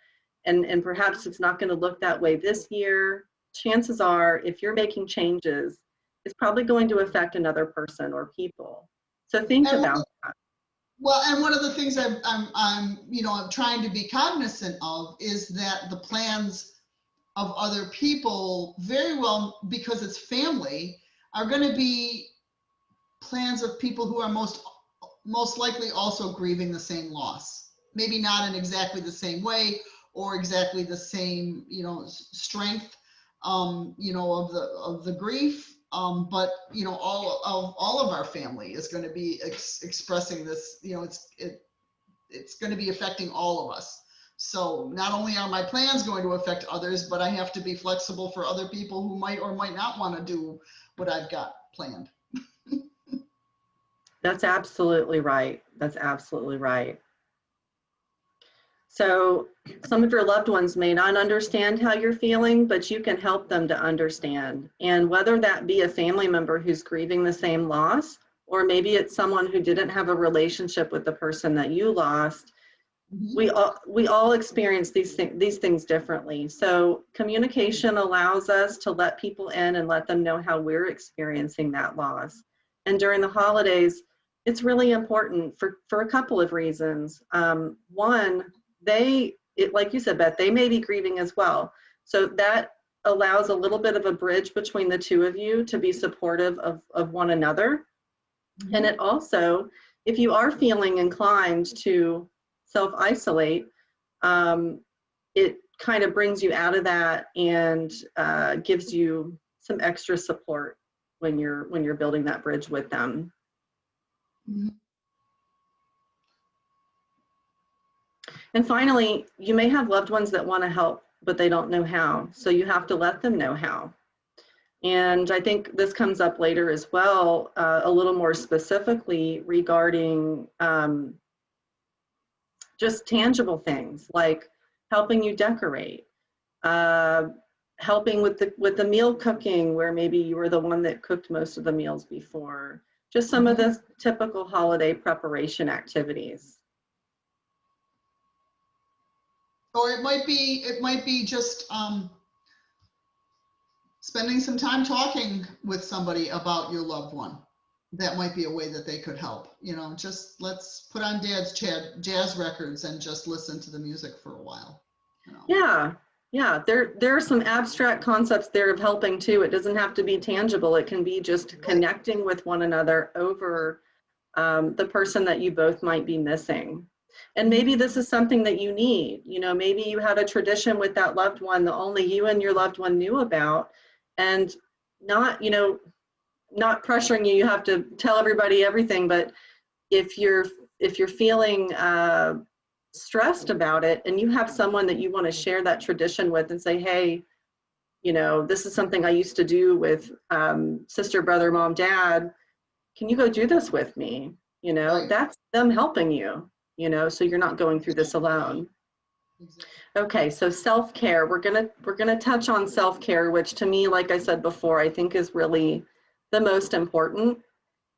Speaker 2: and perhaps it's not going to look that way this year, chances are if you're making changes, it's probably going to affect another person or people. So think about that.
Speaker 1: Well, and one of the things I'm trying to be cognizant of is that the plans of other people very well, because it's family, are going to be plans of people who are most likely also grieving the same loss. Maybe not in exactly the same way or exactly the same, strength, of the grief. But all of our family is going to be expressing this. It's going to be affecting all of us. So not only are my plans going to affect others, but I have to be flexible for other people who might or might not want to do what I've got planned.
Speaker 2: That's absolutely right. That's absolutely right. So some of your loved ones may not understand how you're feeling, but you can help them to understand. And whether that be a family member who's grieving the same loss, or maybe it's someone who didn't have a relationship with the person that you lost, we all experience these things differently. So communication allows us to let people in and let them know how we're experiencing that loss. And during the holidays, it's really important for a couple of reasons. One, like you said, Beth, they may be grieving as well. So that allows a little bit of a bridge between the two of you to be supportive of one another. And it also, if you are feeling inclined to self-isolate, it kind of brings you out of that and gives you some extra support when you're building that bridge with them. And finally, you may have loved ones that want to help, but they don't know how. So you have to let them know how. And I think this comes up later as well, a little more specifically regarding just tangible things like helping you decorate, uh, helping with the meal cooking, where maybe you were the one that cooked most of the meals before. Just some of the typical holiday preparation activities.
Speaker 1: Or it might be just spending some time talking with somebody about your loved one. That might be a way that they could help. You know, just let's put on Dad's jazz records and just listen to the music for a while. You know?
Speaker 2: Yeah. There are some abstract concepts there of helping too. It doesn't have to be tangible. It can be just connecting with one another over the person that you both might be missing. And maybe this is something that you need. You know, maybe you had a tradition with that loved one that only you and your loved one knew about, and not, you know, not pressuring you, you have to tell everybody everything, but if you're feeling stressed about it and you have someone that you want to share that tradition with and say, hey, you know, this is something I used to do with sister, brother, mom, dad, can you go do this with me? You know,
Speaker 1: Right.
Speaker 2: that's them helping you, you know, so you're not going through this alone.
Speaker 1: Exactly.
Speaker 2: Okay, so self-care, we're gonna touch on self-care, which to me, like I said before, I think is really the most important.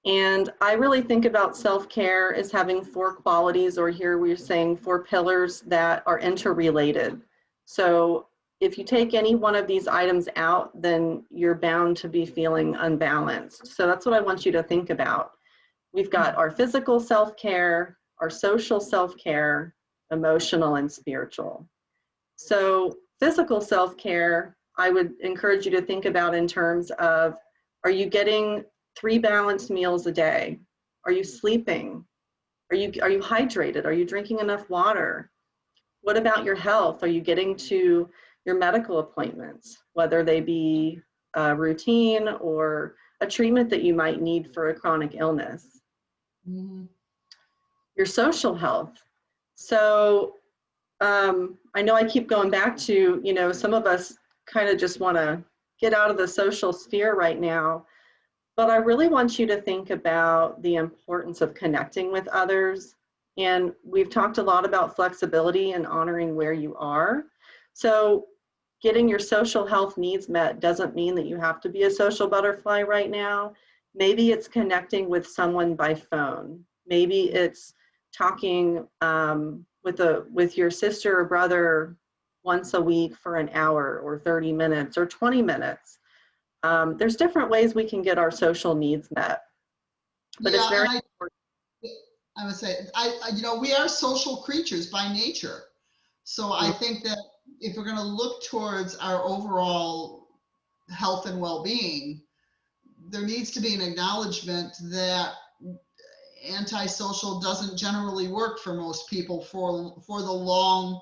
Speaker 2: And I really think about self-care as having 4 qualities, or here we're saying 4 pillars that are interrelated. So if you take any one of these items out, then you're bound to be feeling unbalanced. So that's what I want you to think about. We've got our physical self-care, our social self-care, emotional, and spiritual. So physical self-care, I would encourage you to think about in terms of, are you getting 3 balanced meals a day? Are you sleeping? Are you hydrated? Are you drinking enough water? What about your health? Are you getting to your medical appointments, whether they be routine or a treatment that you might need for a chronic illness? Your social health. So I know I keep going back to, you know, some of us kind of just want to get out of the social sphere right now, but I really want you to think about the importance of connecting with others. And we've talked a lot about flexibility and honoring where you are. So getting your social health needs met doesn't mean that you have to be a social butterfly right now. Maybe it's connecting with someone by phone. Maybe it's talking with your sister or brother once a week for an hour or 30 minutes or 20 minutes. There's different ways we can get our social needs met, but
Speaker 1: Yeah,
Speaker 2: it's very
Speaker 1: and
Speaker 2: important.
Speaker 1: I would say, you know, we are social creatures by nature. So I think that if we're going to look towards our overall health and well-being, there needs to be an acknowledgement that antisocial doesn't generally work for most people for the long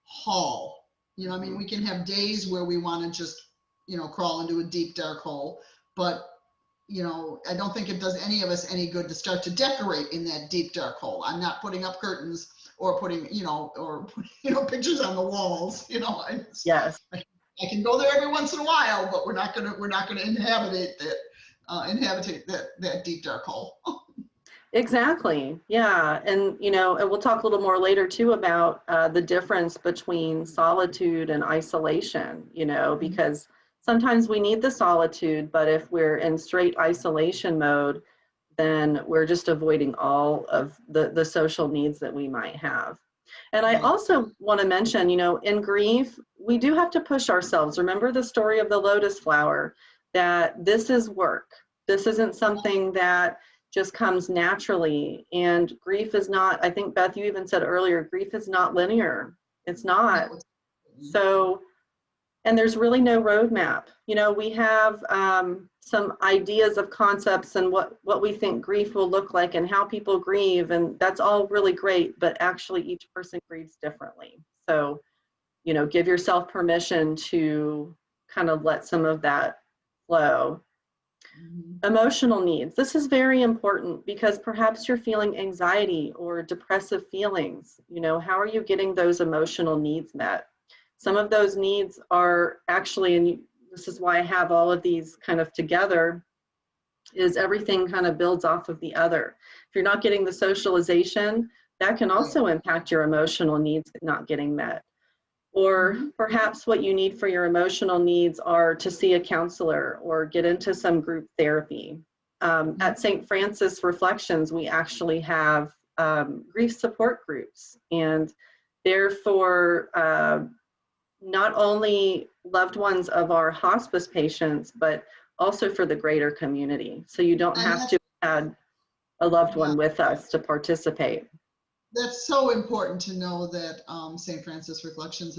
Speaker 1: haul. You know, I mean, we can have days where we want to just, you know, crawl into a deep dark hole, but you know, I don't think it does any of us any good to start to decorate in that deep dark hole. I'm not putting up curtains or putting, you know, pictures on the walls. You know,
Speaker 2: Yes.
Speaker 1: I can go there every once in a while, but we're not gonna inhabit that deep dark hole.
Speaker 2: Exactly. Yeah. And, you know, and we'll talk a little more later too about the difference between solitude and isolation, you know, because sometimes we need the solitude, but if we're in straight isolation mode, then we're just avoiding all of the social needs that we might have. And I also want to mention, you know, in grief, we do have to push ourselves. Remember the story of the lotus flower, that this is work. This isn't something that just comes naturally. And grief is not, I think, Beth, you even said earlier, grief is not linear. It's not. So, and there's really no roadmap. You know, we have some ideas of concepts and what we think grief will look like and how people grieve, and that's all really great, but actually each person grieves differently. So, you know, give yourself permission to kind of let some of that flow. Emotional needs. This is very important because perhaps you're feeling anxiety or depressive feelings. You know, how are you getting those emotional needs met? Some of those needs are actually, and this is why I have all of these kind of together, is everything kind of builds off of the other. If you're not getting the socialization, that can also impact your emotional needs not getting met. Or perhaps what you need for your emotional needs are to see a counselor or get into some group therapy. At St. Francis Reflections, we actually have grief support groups, and they're for not only loved ones of our hospice patients, but also for the greater community. So you don't have to have a loved one with us to participate.
Speaker 1: That's so important to know that St. Francis Reflections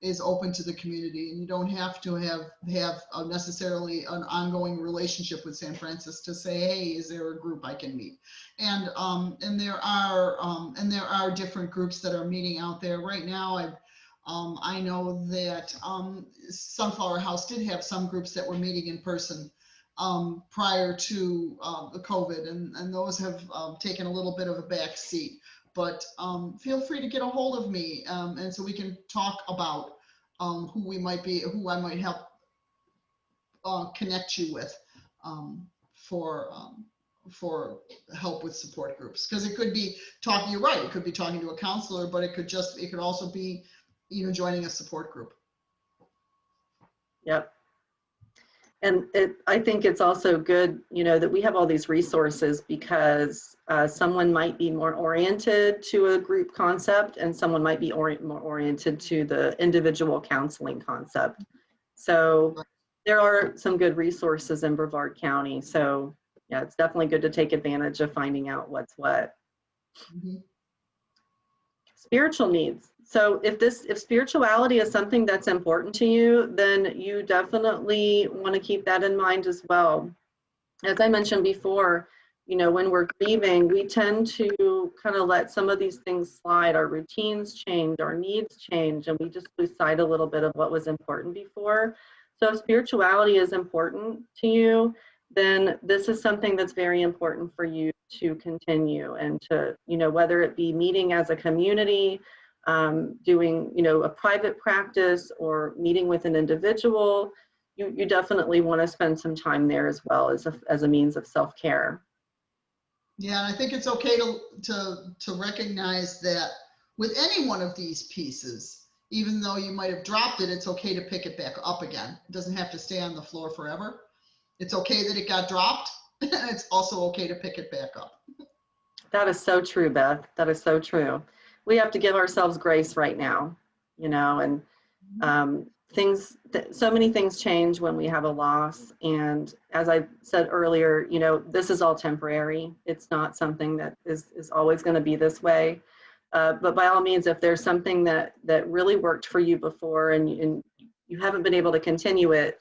Speaker 1: is open to the community, and you don't have to have necessarily an ongoing relationship with St. Francis to say, hey, is there a group I can meet? And there are different groups that are meeting out there right now. I know that Sunflower House did have some groups that were meeting in person prior to the COVID, and those have taken a little bit of a back seat. But feel free to get a hold of me, and so we can talk about who I might help connect you with for help with support groups. Because it could be talking. You're right. It could be talking to a counselor, but it could also be joining a support group.
Speaker 2: Yep. And I think it's also good, that we have all these resources, because someone might be more oriented to a group concept, and someone might be more oriented to the individual counseling concept. So there are some good resources in Brevard County. So yeah, it's definitely good to take advantage of finding out what's what. Spiritual needs. So if spirituality is something that's important to you, then you definitely want to keep that in mind as well. As I mentioned before, when we're grieving, we tend to kind of let some of these things slide. Our routines change, our needs change, and we just lose sight a little bit of what was important before. So if spirituality is important to you, then this is something that's very important for you to continue, and to, whether it be meeting as a community, doing, a private practice, or meeting with an individual, you definitely want to spend some time there as well as a means of self-care.
Speaker 1: Yeah, and I think it's okay to recognize that with any one of these pieces, even though you might have dropped it, it's okay to pick it back up again. It doesn't have to stay on the floor forever. It's okay that it got dropped, and it's also okay to pick it back up.
Speaker 2: That is so true, Beth. That is so true. We have to give ourselves grace right now, and so many things change when we have a loss. And as I said earlier, this is all temporary. It's not something that is always going to be this way. But by all means, if there's something that really worked for you before, and you haven't been able to continue it,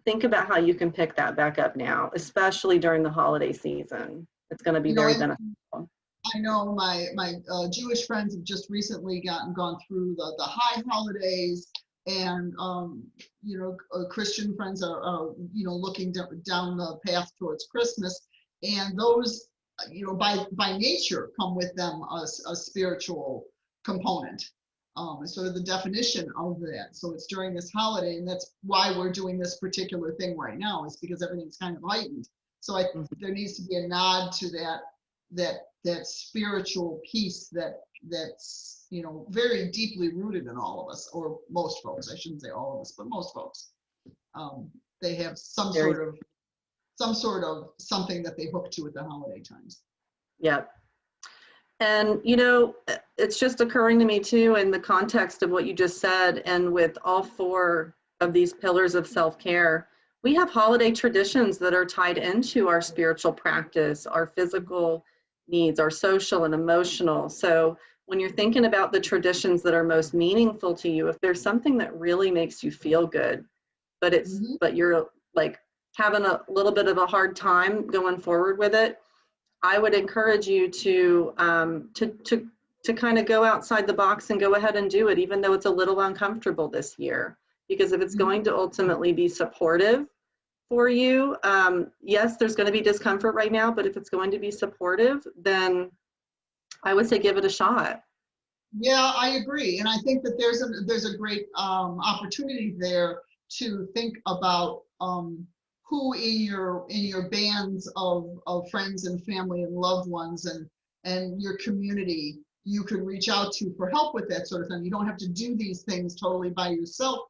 Speaker 2: think about how you can pick that back up now, especially during the holiday season. It's going to be very beneficial.
Speaker 1: I know my Jewish friends have just recently gone through the high holidays, and Christian friends are looking down the path towards Christmas, and those by nature come with them a spiritual component. Sort of the definition of that. So it's during this holiday, and that's why we're doing this particular thing right now, is because everything's kind of heightened. So there needs to be a nod to that spiritual piece that's very deeply rooted in all of us, or most folks. I shouldn't say all of us, but most folks. They have some sort of something that they hook to at the holiday times.
Speaker 2: Yeah. And, it's just occurring to me too, in the context of what you just said, and with all four of these pillars of self-care, we have holiday traditions that are tied into our spiritual practice, our physical needs, our social and emotional. So when you're thinking about the traditions that are most meaningful to you, if there's something that really makes you feel good, but you're like having a little bit of a hard time going forward with it, I would encourage you to kind of go outside the box and go ahead and do it, even though it's a little uncomfortable this year. Because if it's going to ultimately be supportive for you, yes, there's going to be discomfort right now, but if it's going to be supportive, then I would say give it a shot.
Speaker 1: Yeah, I agree, and I think that there's a great opportunity there to think about who in your bands of friends and family and loved ones and your community you can reach out to for help with that sort of thing. You don't have to do these things totally by yourself,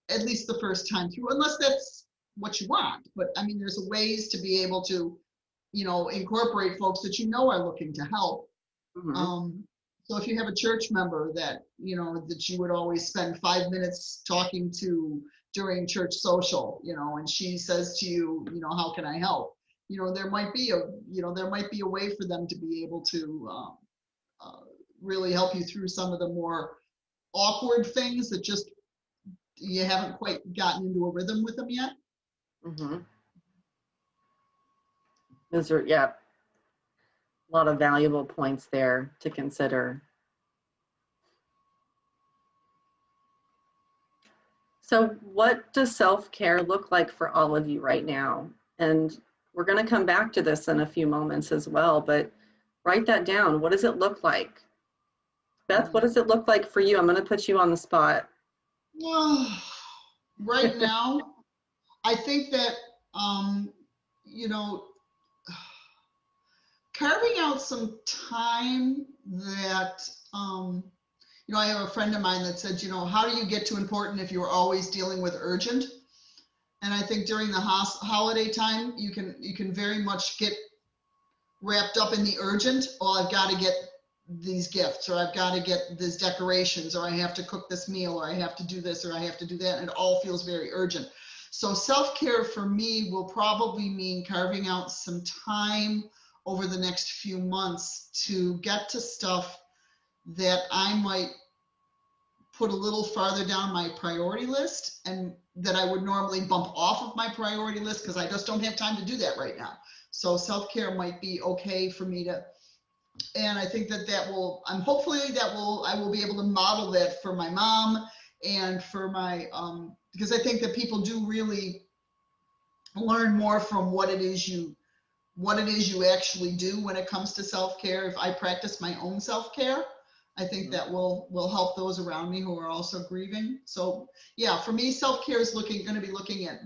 Speaker 1: at least the first time through, unless that's what you want. But I mean, there's ways to be able to, incorporate folks that are looking to help.
Speaker 2: Mhm.
Speaker 1: So if you have a church member that, that you would always spend 5 minutes talking to during church social, and she says to you, how can I help? There might be a way for them to be able to really help you through some of the more awkward things that just you haven't quite gotten into a rhythm with them yet.
Speaker 2: Mhm. Those are, yeah, a lot of valuable points there to consider. So what does self-care look like for all of you right now? And we're going to come back to this in a few moments as well, but write that down. What does it look like? Beth, what does it look like for you? I'm going to put you on the spot.
Speaker 1: Right now, I think that, you know, carving out some time that, I have a friend of mine that said, how do you get to important if you're always dealing with urgent? And I think during the holiday time, you can very much get wrapped up in the urgent. Oh, I've got to get these gifts, or I've got to get these decorations, or I have to cook this meal, or I have to do this, or I have to do that. And it all feels very urgent. So self-care for me will probably mean carving out some time over the next few months to get to stuff that I might put a little farther down my priority list and that I would normally bump off of my priority list because I just don't have time to do that right now. So self-care might be okay for me to, and I think that I will be able to model that for my mom and for my, because I think that people do really learn more from what it is you actually do when it comes to self-care. If I practice my own self-care, I think that will help those around me who are also grieving. So yeah, for me, self-care is going to be looking at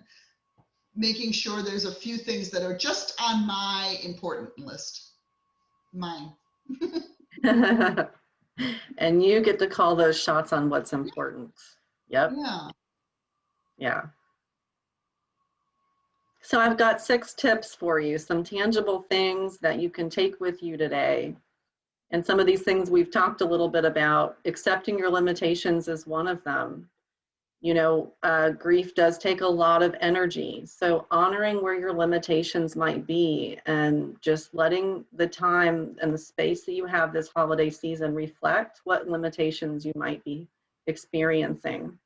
Speaker 1: making sure there's a few things that are just on my important list. Mine.
Speaker 2: And you get to call those shots on what's important. Yep.
Speaker 1: Yeah.
Speaker 2: Yeah. So I've got 6 tips for you, some tangible things that you can take with you today. And some of these things we've talked a little bit about. Accepting your limitations is one of them. Grief does take a lot of energy. So honoring where your limitations might be and just letting the time and the space that you have this holiday season reflect what limitations you might be experiencing.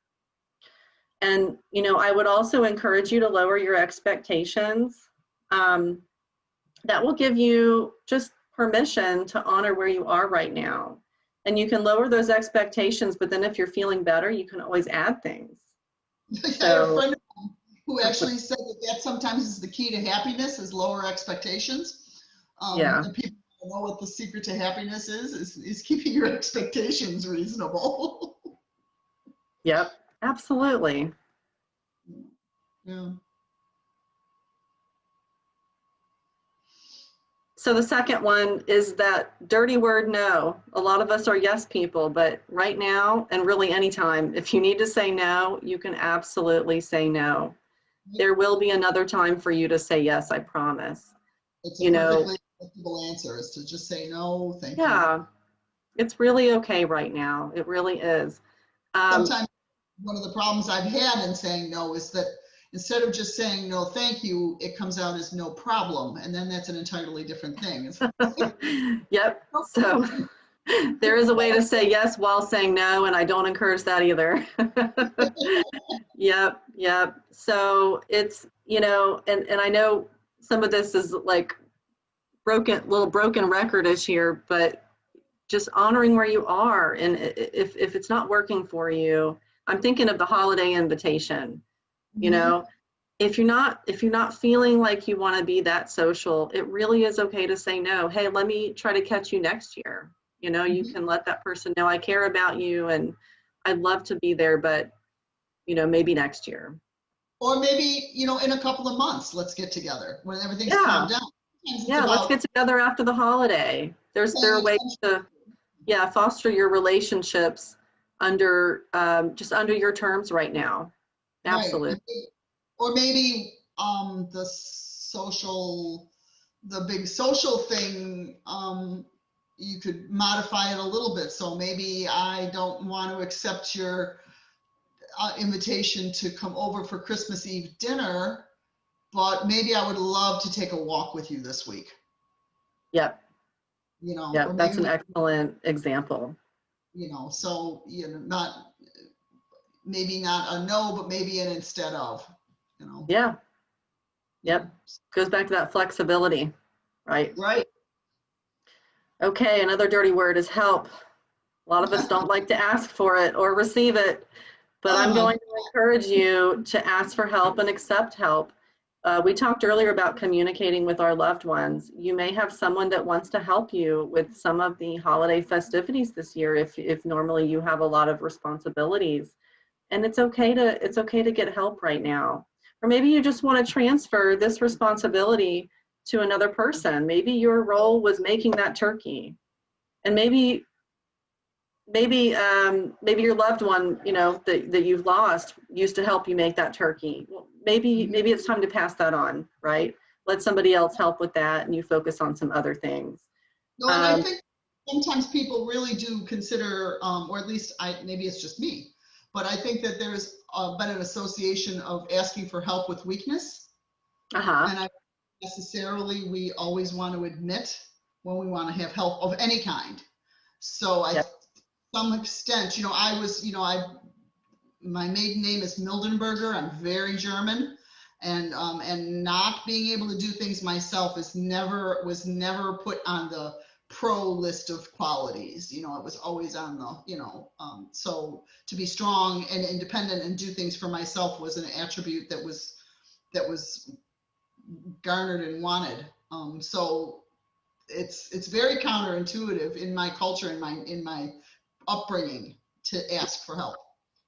Speaker 2: And, I would also encourage you to lower your expectations. That will give you just permission to honor where you are right now. And you can lower those expectations, but then if you're feeling better, you can always add things.
Speaker 1: I have a friend who actually said that sometimes is the key to happiness is lower expectations.
Speaker 2: Yeah.
Speaker 1: And people don't know what the secret to happiness is keeping your expectations reasonable.
Speaker 2: Yep, absolutely.
Speaker 1: Yeah.
Speaker 2: So the second one is that dirty word no. A lot of us are yes people, but right now and really anytime, if you need to say no, you can absolutely say no. There will be another time for you to say yes, I promise.
Speaker 1: It's a perfectly acceptable answer is to just say no, thank you.
Speaker 2: Yeah, it's really okay right now. It really is.
Speaker 1: Sometimes one of the problems I've had in saying no is that instead of just saying no, thank you, it comes out as no problem. And then that's an entirely different thing.
Speaker 2: Yep. So there is a way to say yes while saying no, and I don't encourage that either. Yep. So it's, and I know some of this is like little broken record-ish here, but just honoring where you are. And if it's not working for you, I'm thinking of the holiday invitation. If you're not feeling like you want to be that social, it really is okay to say no. Hey, let me try to catch you next year. You can let that person know I care about you and I'd love to be there, but maybe next year.
Speaker 1: Or maybe, in a couple of months, let's get together when everything's
Speaker 2: Yeah.
Speaker 1: calmed down. Sometimes it's
Speaker 2: Yeah, let's
Speaker 1: about
Speaker 2: get together after the holiday. There are
Speaker 1: paying
Speaker 2: ways
Speaker 1: attention.
Speaker 2: to, yeah, foster your relationships under just under your terms right now.
Speaker 1: Right.
Speaker 2: Absolutely.
Speaker 1: Or maybe the big social thing, you could modify it a little bit. So maybe I don't want to accept your invitation to come over for Christmas Eve dinner, but maybe I would love to take a walk with you this week.
Speaker 2: Yep.
Speaker 1: Or
Speaker 2: Yep. That's
Speaker 1: maybe
Speaker 2: an excellent example.
Speaker 1: so not maybe not a no, but maybe an instead of.
Speaker 2: Yeah. Yep. Goes back to that flexibility, right?
Speaker 1: Right.
Speaker 2: Okay, another dirty word is help. A lot of us don't like to ask for it or receive it, but
Speaker 1: Oh
Speaker 2: I'm
Speaker 1: my
Speaker 2: going to encourage you to ask for help and accept help. We talked earlier about communicating with our loved ones. You may have someone that wants to help you with some of the holiday festivities this year if normally you have a lot of responsibilities. And it's okay to get help right now. Or maybe you just want to transfer this responsibility to another person. Maybe your role was making that turkey. And maybe your loved one, that you've lost used to help you make that turkey. Well, maybe it's time to pass that on, right? Let somebody else help with that and you focus on some other things.
Speaker 1: No, and I think sometimes people really do consider, or at least maybe it's just me, but I think that there's been an association of asking for help with weakness. And I necessarily we always want to admit when we want to have help of any kind. So to some extent, my maiden name is Mildenberger. I'm very German, and not being able to do things myself was never put on the pro list of qualities. It was always on the, so to be strong and independent and do things for myself was an attribute that was garnered and wanted. So it's very counterintuitive in my culture, in my upbringing, to ask for help.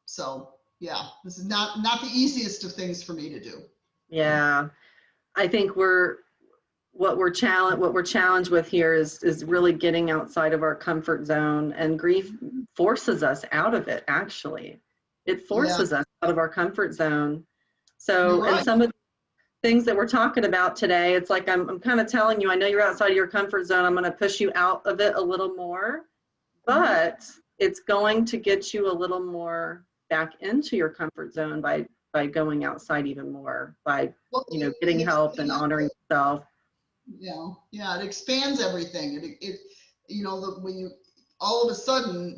Speaker 1: So yeah, this is not the easiest of things for me to do.
Speaker 2: Yeah, I think what we're challenged with here is really getting outside of our comfort zone, and grief forces us out of it. Actually, it forces us out of our comfort zone. So, and some of the things that we're talking about today, it's like I'm kind of telling you, I know you're outside of your comfort zone. I'm going to push you out of it a little more, but it's going to get you a little more back into your comfort zone by going outside even more, by getting help and honoring yourself.
Speaker 1: Yeah, it expands everything. When you all of a sudden,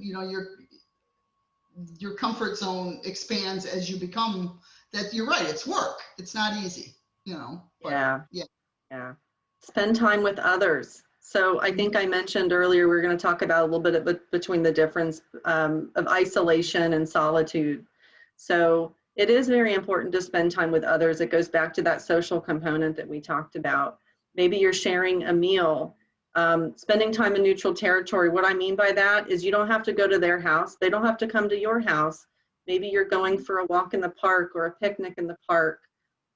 Speaker 1: your comfort zone expands as you become that. You're right. It's work. It's not easy. But,
Speaker 2: yeah. Spend time with others. So I think I mentioned earlier, we're going to talk about a little bit between the difference of isolation and solitude. So it is very important to spend time with others. It goes back to that social component that we talked about. Maybe you're sharing a meal, spending time in neutral territory. What I mean by that is you don't have to go to their house. They don't have to come to your house. Maybe you're going for a walk in the park or a picnic in the park,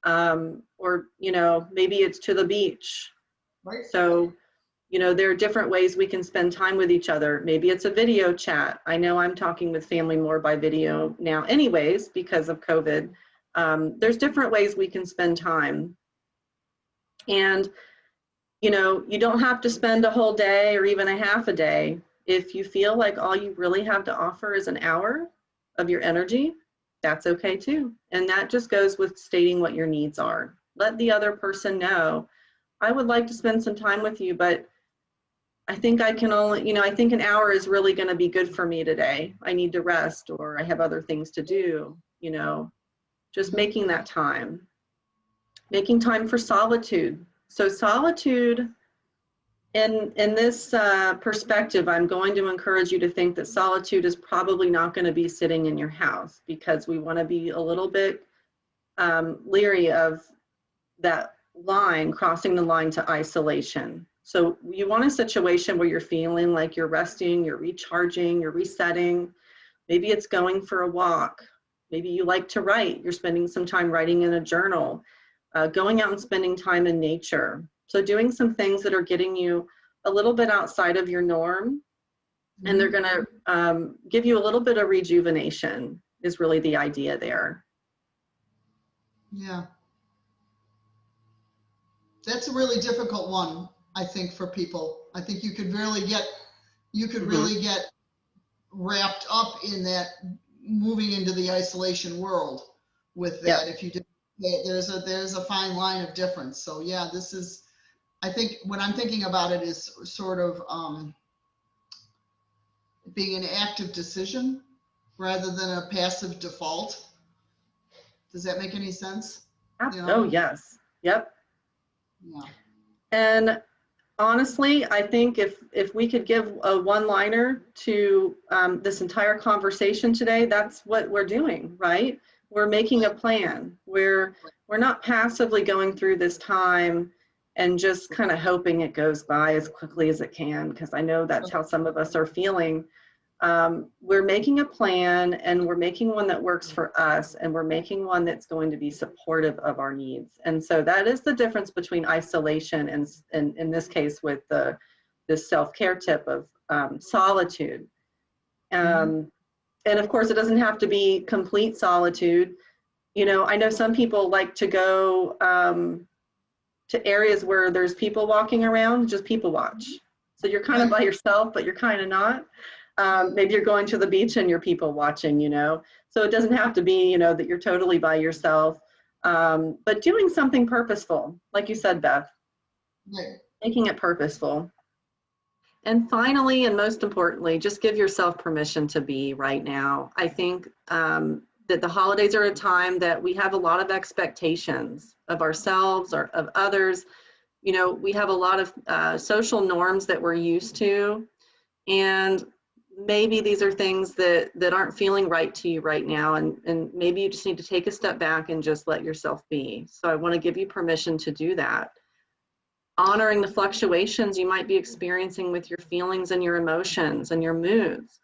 Speaker 2: or maybe it's to the beach.
Speaker 1: Right.
Speaker 2: So there are different ways we can spend time with each other. Maybe it's a video chat. I know I'm talking with family more by video now anyways because of COVID. There's different ways we can spend time. And, you don't have to spend a whole day or even a half a day. If you feel like all you really have to offer is an hour of your energy, that's okay too. And that just goes with stating what your needs are. Let the other person know, I would like to spend some time with you, but I think I can only, I think an hour is really going to be good for me today. I need to rest, or I have other things to do, just making that time. Making time for solitude. So solitude, in this perspective, I'm going to encourage you to think that solitude is probably not going to be sitting in your house, because we want to be a little bit leery of that line, crossing the line to isolation. So you want a situation where you're feeling like you're resting, you're recharging, you're resetting. Maybe it's going for a walk. Maybe it's going for a Maybe you like to write. You're spending some time writing in a journal, going out and spending time in nature. So doing some things that are getting you a little bit outside of your norm, and they're going to give you a little bit of rejuvenation is really the idea there.
Speaker 1: Yeah. That's a really difficult one, I think, for people. I think you could really get wrapped up in that, moving into the isolation world with that.
Speaker 2: Yep.
Speaker 1: If you did, there's a fine line of difference. So yeah, this is, I think what I'm thinking about it is sort of being an active decision rather than a passive default. Does that make any sense? You know?
Speaker 2: Oh, yes. Yep.
Speaker 1: Yeah.
Speaker 2: And honestly, I think if we could give a one-liner to this entire conversation today, that's what we're doing, right? We're making a plan. We're not passively going through this time and just kind of hoping it goes by as quickly as it can, because I know that's how some of us are feeling. We're making a plan, and we're making one that works for us, and we're making one that's going to be supportive of our needs. And so that is the difference between isolation and in this case with this self-care tip of solitude. And of course, it doesn't have to be complete solitude. You know, I know some people like to go to areas where there's people walking around, just people watch. So you're kind of by yourself, but you're kind of not. Maybe you're going to the beach and you're people watching, you know. So it doesn't have to be, you know, that you're totally by yourself, but doing something purposeful, like you said, Beth, making it purposeful. And finally, and most importantly, just give yourself permission to be right now. I think that the holidays are a time that we have a lot of expectations of ourselves or of others. You know, we have a lot of social norms that we're used to, and maybe these are things that aren't feeling right to you right now, and maybe you just need to take a step back and just let yourself be. So I want to give you permission to do that. Honoring the fluctuations you might be experiencing with your feelings and your emotions and your moods.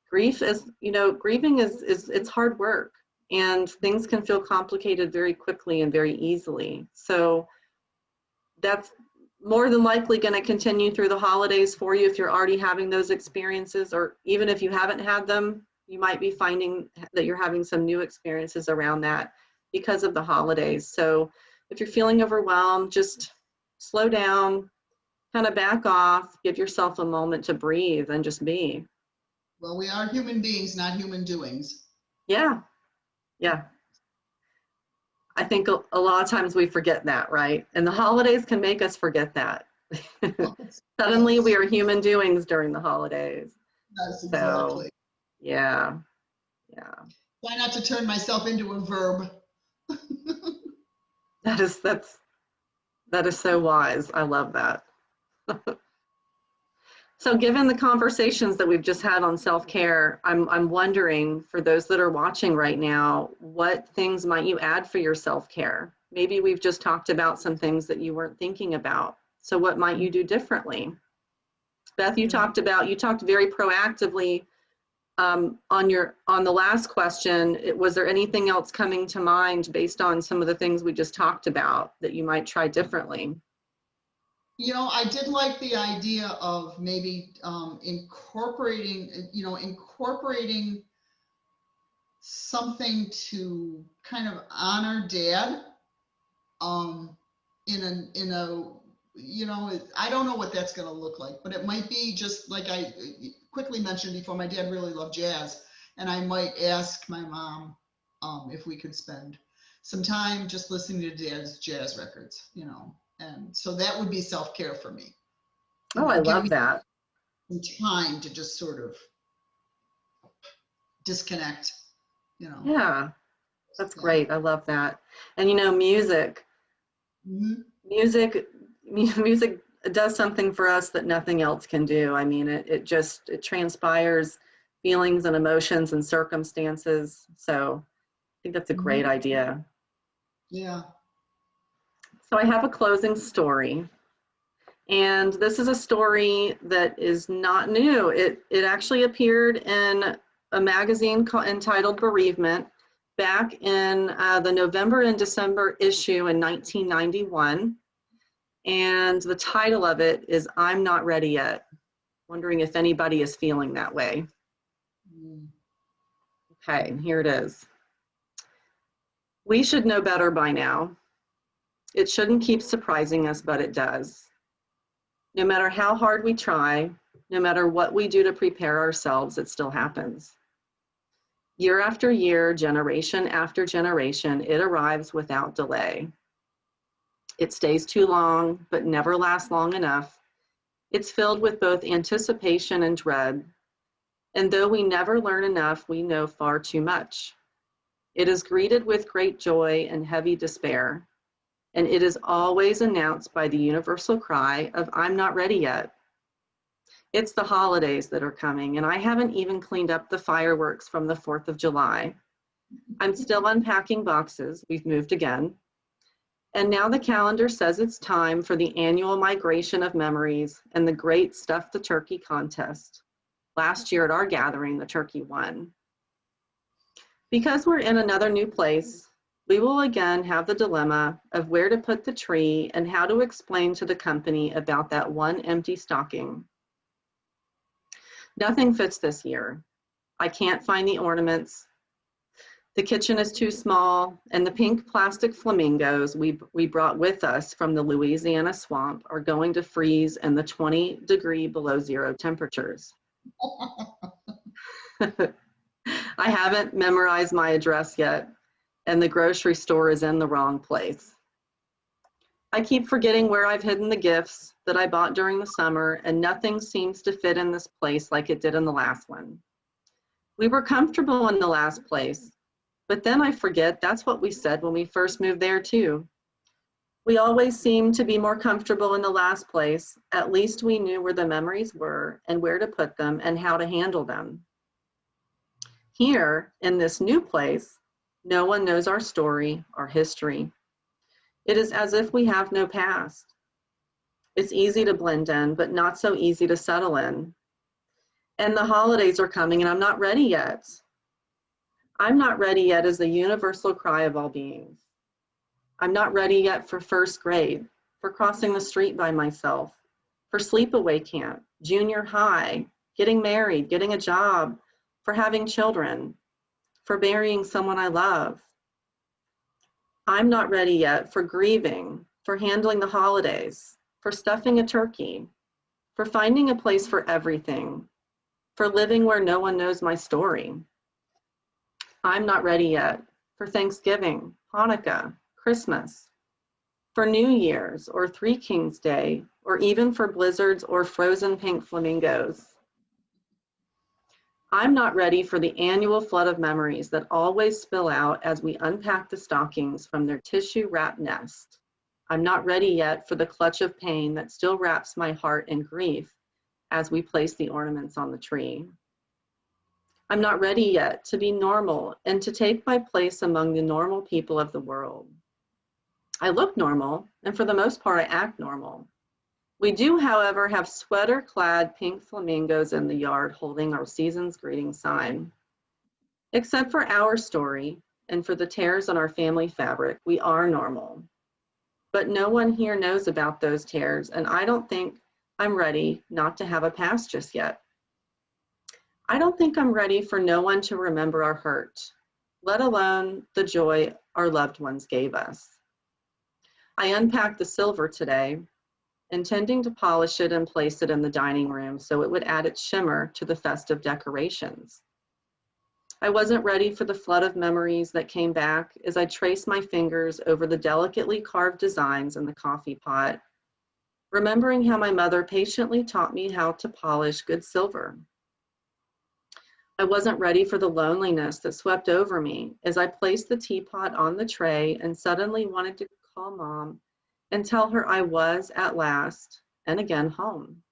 Speaker 2: Grief is, you know, grieving is it's hard work, and things can feel complicated very quickly and very easily. So that's more than likely going to continue through the holidays for you if you're already having those experiences, or even if you haven't had them, you might be finding that you're having some new experiences around that because of the holidays. So if you're feeling overwhelmed, just slow down, kind of back off, give yourself a moment to breathe and just be.
Speaker 1: Well, we are human beings, not human doings.
Speaker 2: Yeah. Yeah. I think a lot of times we forget that, right? And the holidays can make us forget that. Suddenly we are human doings during the holidays.
Speaker 1: That's exactly.
Speaker 2: So, yeah. Yeah.
Speaker 1: Try not to turn myself into a verb.
Speaker 2: That is so wise. I love that. So given the conversations that we've just had on self-care, I'm wondering, for those that are watching right now, what things might you add for your self-care? Maybe we've just talked about some things that you weren't thinking about. So what might you do differently? Beth, you talked very proactively on the last question. Was there anything else coming to mind based on some of the things we just talked about that you might try differently?
Speaker 1: You know, I did like the idea of maybe incorporating something to kind of honor Dad in a you know, I don't know what that's going to look like, but it might be just like I quickly mentioned before, my dad really loved jazz, and I might ask my mom if we could spend some time just listening to Dad's jazz records, you know. And so that would be self-care for me.
Speaker 2: Oh, I love that.
Speaker 1: Some time to just sort of disconnect, you know.
Speaker 2: Yeah, that's great. I love that. And you know, music does something for us that nothing else can do. I mean, it transpires feelings and emotions and circumstances. So I think that's a great idea.
Speaker 1: Yeah.
Speaker 2: So I have a closing story, and this is a story that is not new. It actually appeared in a magazine entitled Bereavement, back in the November and December issue in 1991. And the title of it is I'm Not Ready Yet. Wondering if anybody is feeling that way. Okay, here it is. We should know better by now. It shouldn't keep surprising us, but it does. No matter how hard we try, no matter what we do to prepare ourselves, it still happens. Year after year, generation after generation, it arrives without delay. It stays too long, but never lasts long enough. It's filled with both anticipation and dread. And though we never learn enough, we know far too much. It is greeted with great joy and heavy despair. And it is always announced by the universal cry of, I'm not ready yet. It's the holidays that are coming, and I haven't even cleaned up the fireworks from the 4th of July. I'm still unpacking boxes. We've moved again. And now the calendar says it's time for the annual migration of memories and the great Stuff the Turkey contest. Last year at our gathering, the turkey won. Because we're in another new place, we will again have the dilemma of where to put the tree and how to explain to the company about that one empty stocking. Nothing fits this year. I can't find the ornaments. The kitchen is too small, and the pink plastic flamingos we brought with us from the Louisiana swamp are going to freeze in the 20-degree below zero temperatures. I haven't memorized my address yet, and the grocery store is in the wrong place. I keep forgetting where I've hidden the gifts that I bought during the summer, and nothing seems to fit in this place like it did in the last one. We were comfortable in the last place, but then I forget that's what we said when we first moved there too. We always seemed to be more comfortable in the last place. At least we knew where the memories were and where to put them and how to handle them. Here, in this new place, no one knows our story, our history. It is as if we have no past. It's easy to blend in, but not so easy to settle in. And the holidays are coming, and I'm not ready yet. I'm not ready yet is the universal cry of all beings. I'm not ready yet for first grade, for crossing the street by myself, for sleepaway camp, junior high, getting married, getting a job, for having children, for burying someone I love. I'm not ready yet for grieving, for handling the holidays, for stuffing a turkey, for finding a place for everything, for living where no one knows my story. I'm not ready yet for Thanksgiving, Hanukkah, Christmas, for New Year's or Three Kings Day, or even for blizzards or frozen pink flamingos. I'm not ready for the annual flood of memories that always spill out as we unpack the stockings from their tissue-wrapped nest. I'm not ready yet for the clutch of pain that still wraps my heart in grief as we place the ornaments on the tree. I'm not ready yet to be normal and to take my place among the normal people of the world. I look normal, and for the most part, I act normal. We do, however, have sweater-clad pink flamingos in the yard holding our season's greeting sign. Except for our story and for the tears on our family fabric, we are normal. But no one here knows about those tears, and I don't think I'm ready not to have a past just yet. I don't think I'm ready for no one to remember our hurt, let alone the joy our loved ones gave us. I unpacked the silver today, intending to polish it and place it in the dining room so it would add its shimmer to the festive decorations. I wasn't ready for the flood of memories that came back as I traced my fingers over the delicately carved designs in the coffee pot, remembering how my mother patiently taught me how to polish good silver. I wasn't ready for the loneliness that swept over me as I placed the teapot on the tray and suddenly wanted to call Mom and tell her I was, at last, and again home.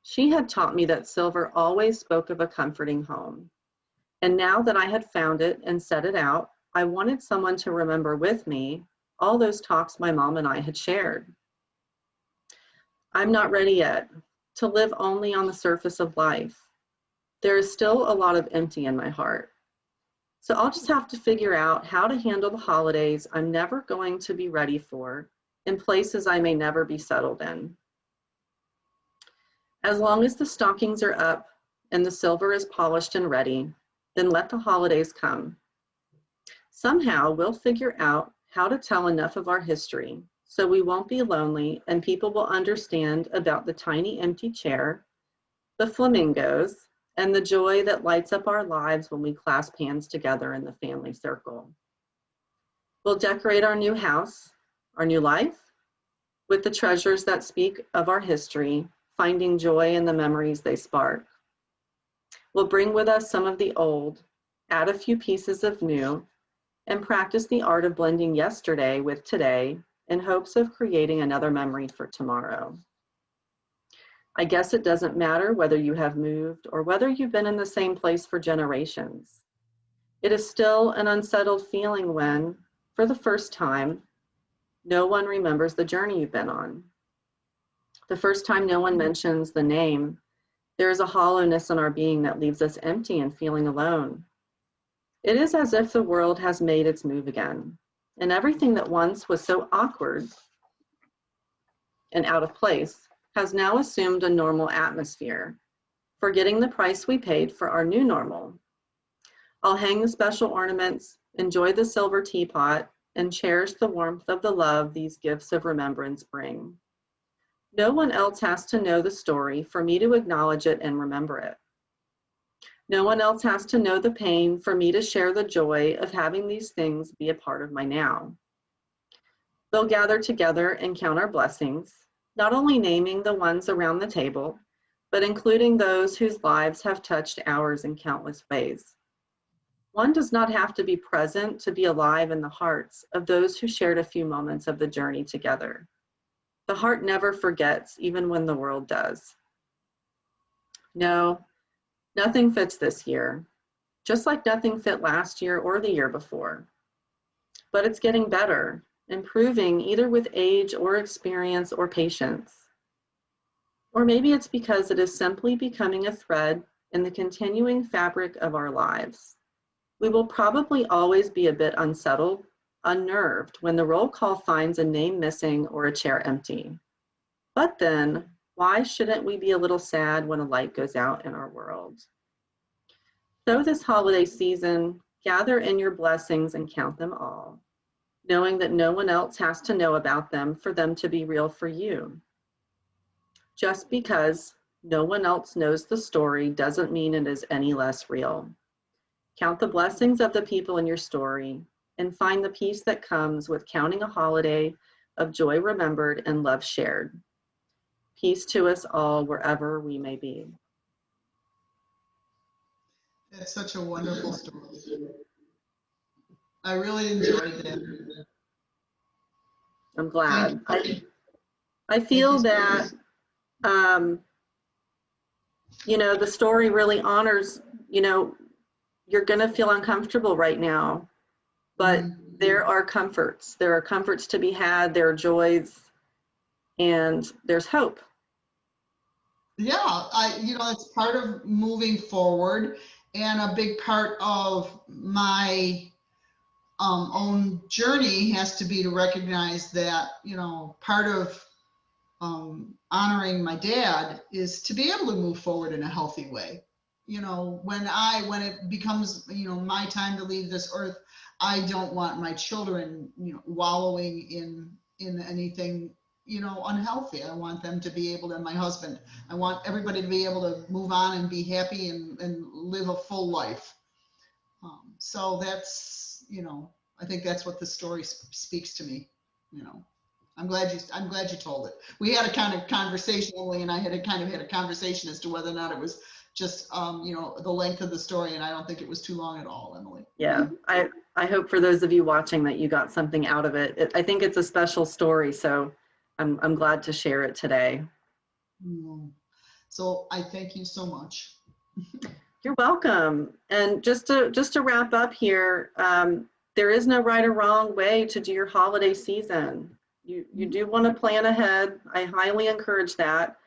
Speaker 2: She had taught me that silver always spoke of a comforting home. And now that I had found it and set it out, I wanted someone to remember with me all those talks my mom and I had shared. I'm not ready yet to live only on the surface of life. There is still a lot of empty in my heart. So I'll just have to figure out how to handle the holidays I'm never going to be ready for in places I may never be settled in. As long as the stockings are up and the silver is polished and ready, then let the holidays come. Somehow we'll figure out how to tell enough of our history so we won't be lonely and people will understand about the tiny empty chair, the flamingos, and the joy that lights up our lives when we clasp hands together in the family circle. We'll decorate our new house, our new life, with the treasures that speak of our history, finding joy in the memories they spark. We'll bring with us some of the old, add a few pieces of new, and practice the art of blending yesterday with today in hopes of creating another memory for tomorrow. I guess it doesn't matter whether you have moved or whether you've been in the same place for generations. It is still an unsettled feeling when, for the first time, no one remembers the journey you've been on. The first time no one mentions the name, there is a hollowness in our being that leaves us empty and feeling alone. It is as if the world has made its move again, and everything that once was so awkward and out of place has now assumed a normal atmosphere, forgetting the price we paid for our new normal. I'll hang the special ornaments, enjoy the silver teapot, and cherish the warmth of the love these gifts of remembrance bring. No one else has to know the story for me to acknowledge it and remember it. No one else has to know the pain for me to share the joy of having these things be a part of my now. They'll gather together and count our blessings, not only naming the ones around the table, but including those whose lives have touched ours in countless ways. One does not have to be present to be alive in the hearts of those who shared a few moments of the journey together. The heart never forgets, even when the world does. No, nothing fits this year, just like nothing fit last year or the year before. But it's getting better, improving either with age or experience or patience. Or maybe it's because it is simply becoming a thread in the continuing fabric of our lives. We will probably always be a bit unsettled, unnerved when the roll call finds a name missing or a chair empty. But then, why shouldn't we be a little sad when a light goes out in our world? So this holiday season, gather in your blessings and count them all, knowing that no one else has to know about them for them to be real for you. Just because no one else knows the story doesn't mean it is any less real. Count the blessings of the people in your story and find the peace that comes with counting a holiday of joy remembered and love shared. Peace to us all wherever we may be.
Speaker 1: That's such a wonderful story. I really enjoyed that.
Speaker 2: I'm glad. I feel that, the story really honors, you're going to feel uncomfortable right now, but there are comforts. There are comforts to be had. There are joys, and there's hope.
Speaker 1: Yeah, it's part of moving forward, and a big part of my own journey has to be to recognize that, part of honoring my dad is to be able to move forward in a healthy way. When it becomes, my time to leave this earth, I don't want my children, wallowing in anything, unhealthy. I want them to be able to, my husband, I want everybody to be able to move on and be happy and live a full life. So that's, I think that's what the story speaks to me, I'm glad you told it. We had a kind of conversation, Emily and I had a conversation as to whether or not it was just, the length of the story, and I don't think it was too long at all, Emily.
Speaker 2: Yeah, I hope for those of you watching that you got something out of it. I think it's a special story, so I'm glad to share it today.
Speaker 1: So I thank you so much.
Speaker 2: You're welcome. And just to wrap up here, there is no right or wrong way to do your holiday season. You do want to plan ahead. I highly encourage that.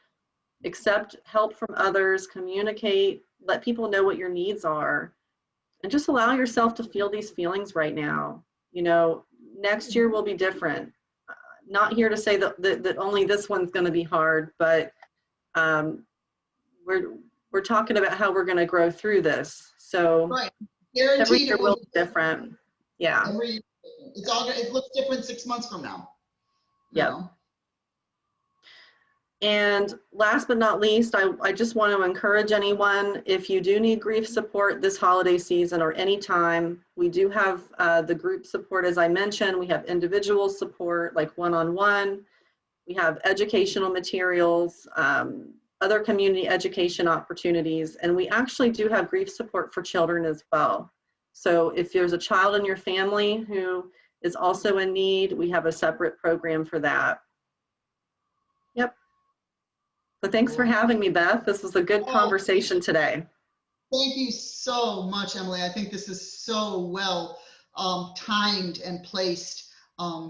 Speaker 2: Accept help from others, communicate, let people know what your needs are. And just allow yourself to feel these feelings right now. You know, next year will be different. Not here to say that only this one's going to be hard, but we're talking about how we're going to grow through this. So
Speaker 1: Right.
Speaker 2: every
Speaker 1: Guaranteed
Speaker 2: year
Speaker 1: it
Speaker 2: will
Speaker 1: will
Speaker 2: be different. Yeah.
Speaker 1: every year. It looks different 6 months from now. You
Speaker 2: Yep.
Speaker 1: know?
Speaker 2: And last but not least, I just want to encourage anyone, if you do need grief support this holiday season or anytime, we do have the group support, as I mentioned. We have individual support, like one-on-one. We have educational materials, other community education opportunities, and we actually do have grief support for children as well. So if there's a child in your family who is also in need, we have a separate program for that. Yep. So thanks for having me, Beth. This was a good conversation today.
Speaker 1: Thank you so much, Emily. I think this is so well timed and placed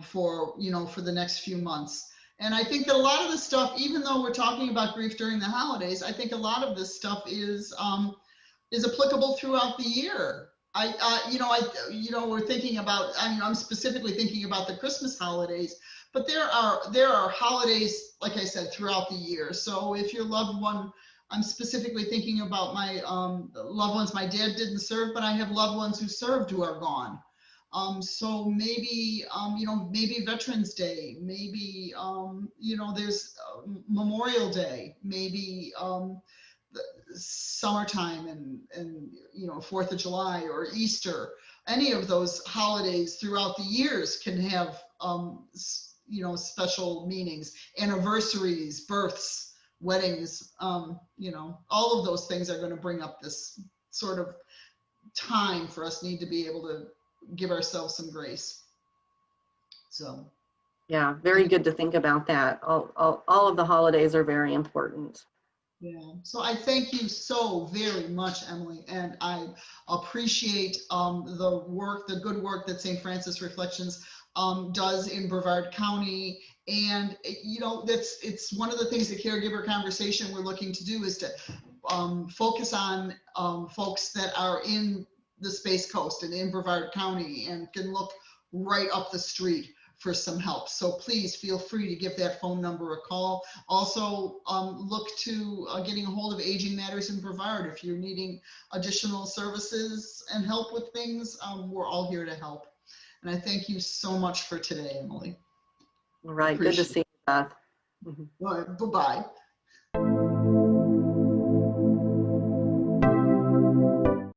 Speaker 1: for the next few months. And I think that a lot of the stuff, even though we're talking about grief during the holidays, I think a lot of this stuff is applicable throughout the year. We're thinking about. I'm specifically thinking about the Christmas holidays, but there are holidays, like I said, throughout the year. So if your loved one, I'm specifically thinking about my loved ones. My dad didn't serve, but I have loved ones who served who are gone. So maybe, maybe Veterans Day, maybe, there's Memorial Day, maybe summertime and 4th of July or Easter. Any of those holidays throughout the years can have, special meanings, anniversaries, births, weddings, all of those things are going to bring up this sort of time for us need to be able to give ourselves some grace. So
Speaker 2: yeah, very good to think about that. All of the holidays are very important.
Speaker 1: Yeah, so I thank you so very much, Emily, and I appreciate the good work that St. Francis Reflections does in Brevard County. And it's one of the things, the caregiver conversation we're looking to do is to focus on folks that are in the Space Coast and in Brevard County and can look right up the street for some help. So please feel free to give that phone number a call. Also, look to getting a hold of Aging Matters in Brevard. If you're needing additional services and help with things, we're all here to help. And I thank you so much for today, Emily.
Speaker 2: All right, good to see you, Beth.
Speaker 1: All right, bye-bye.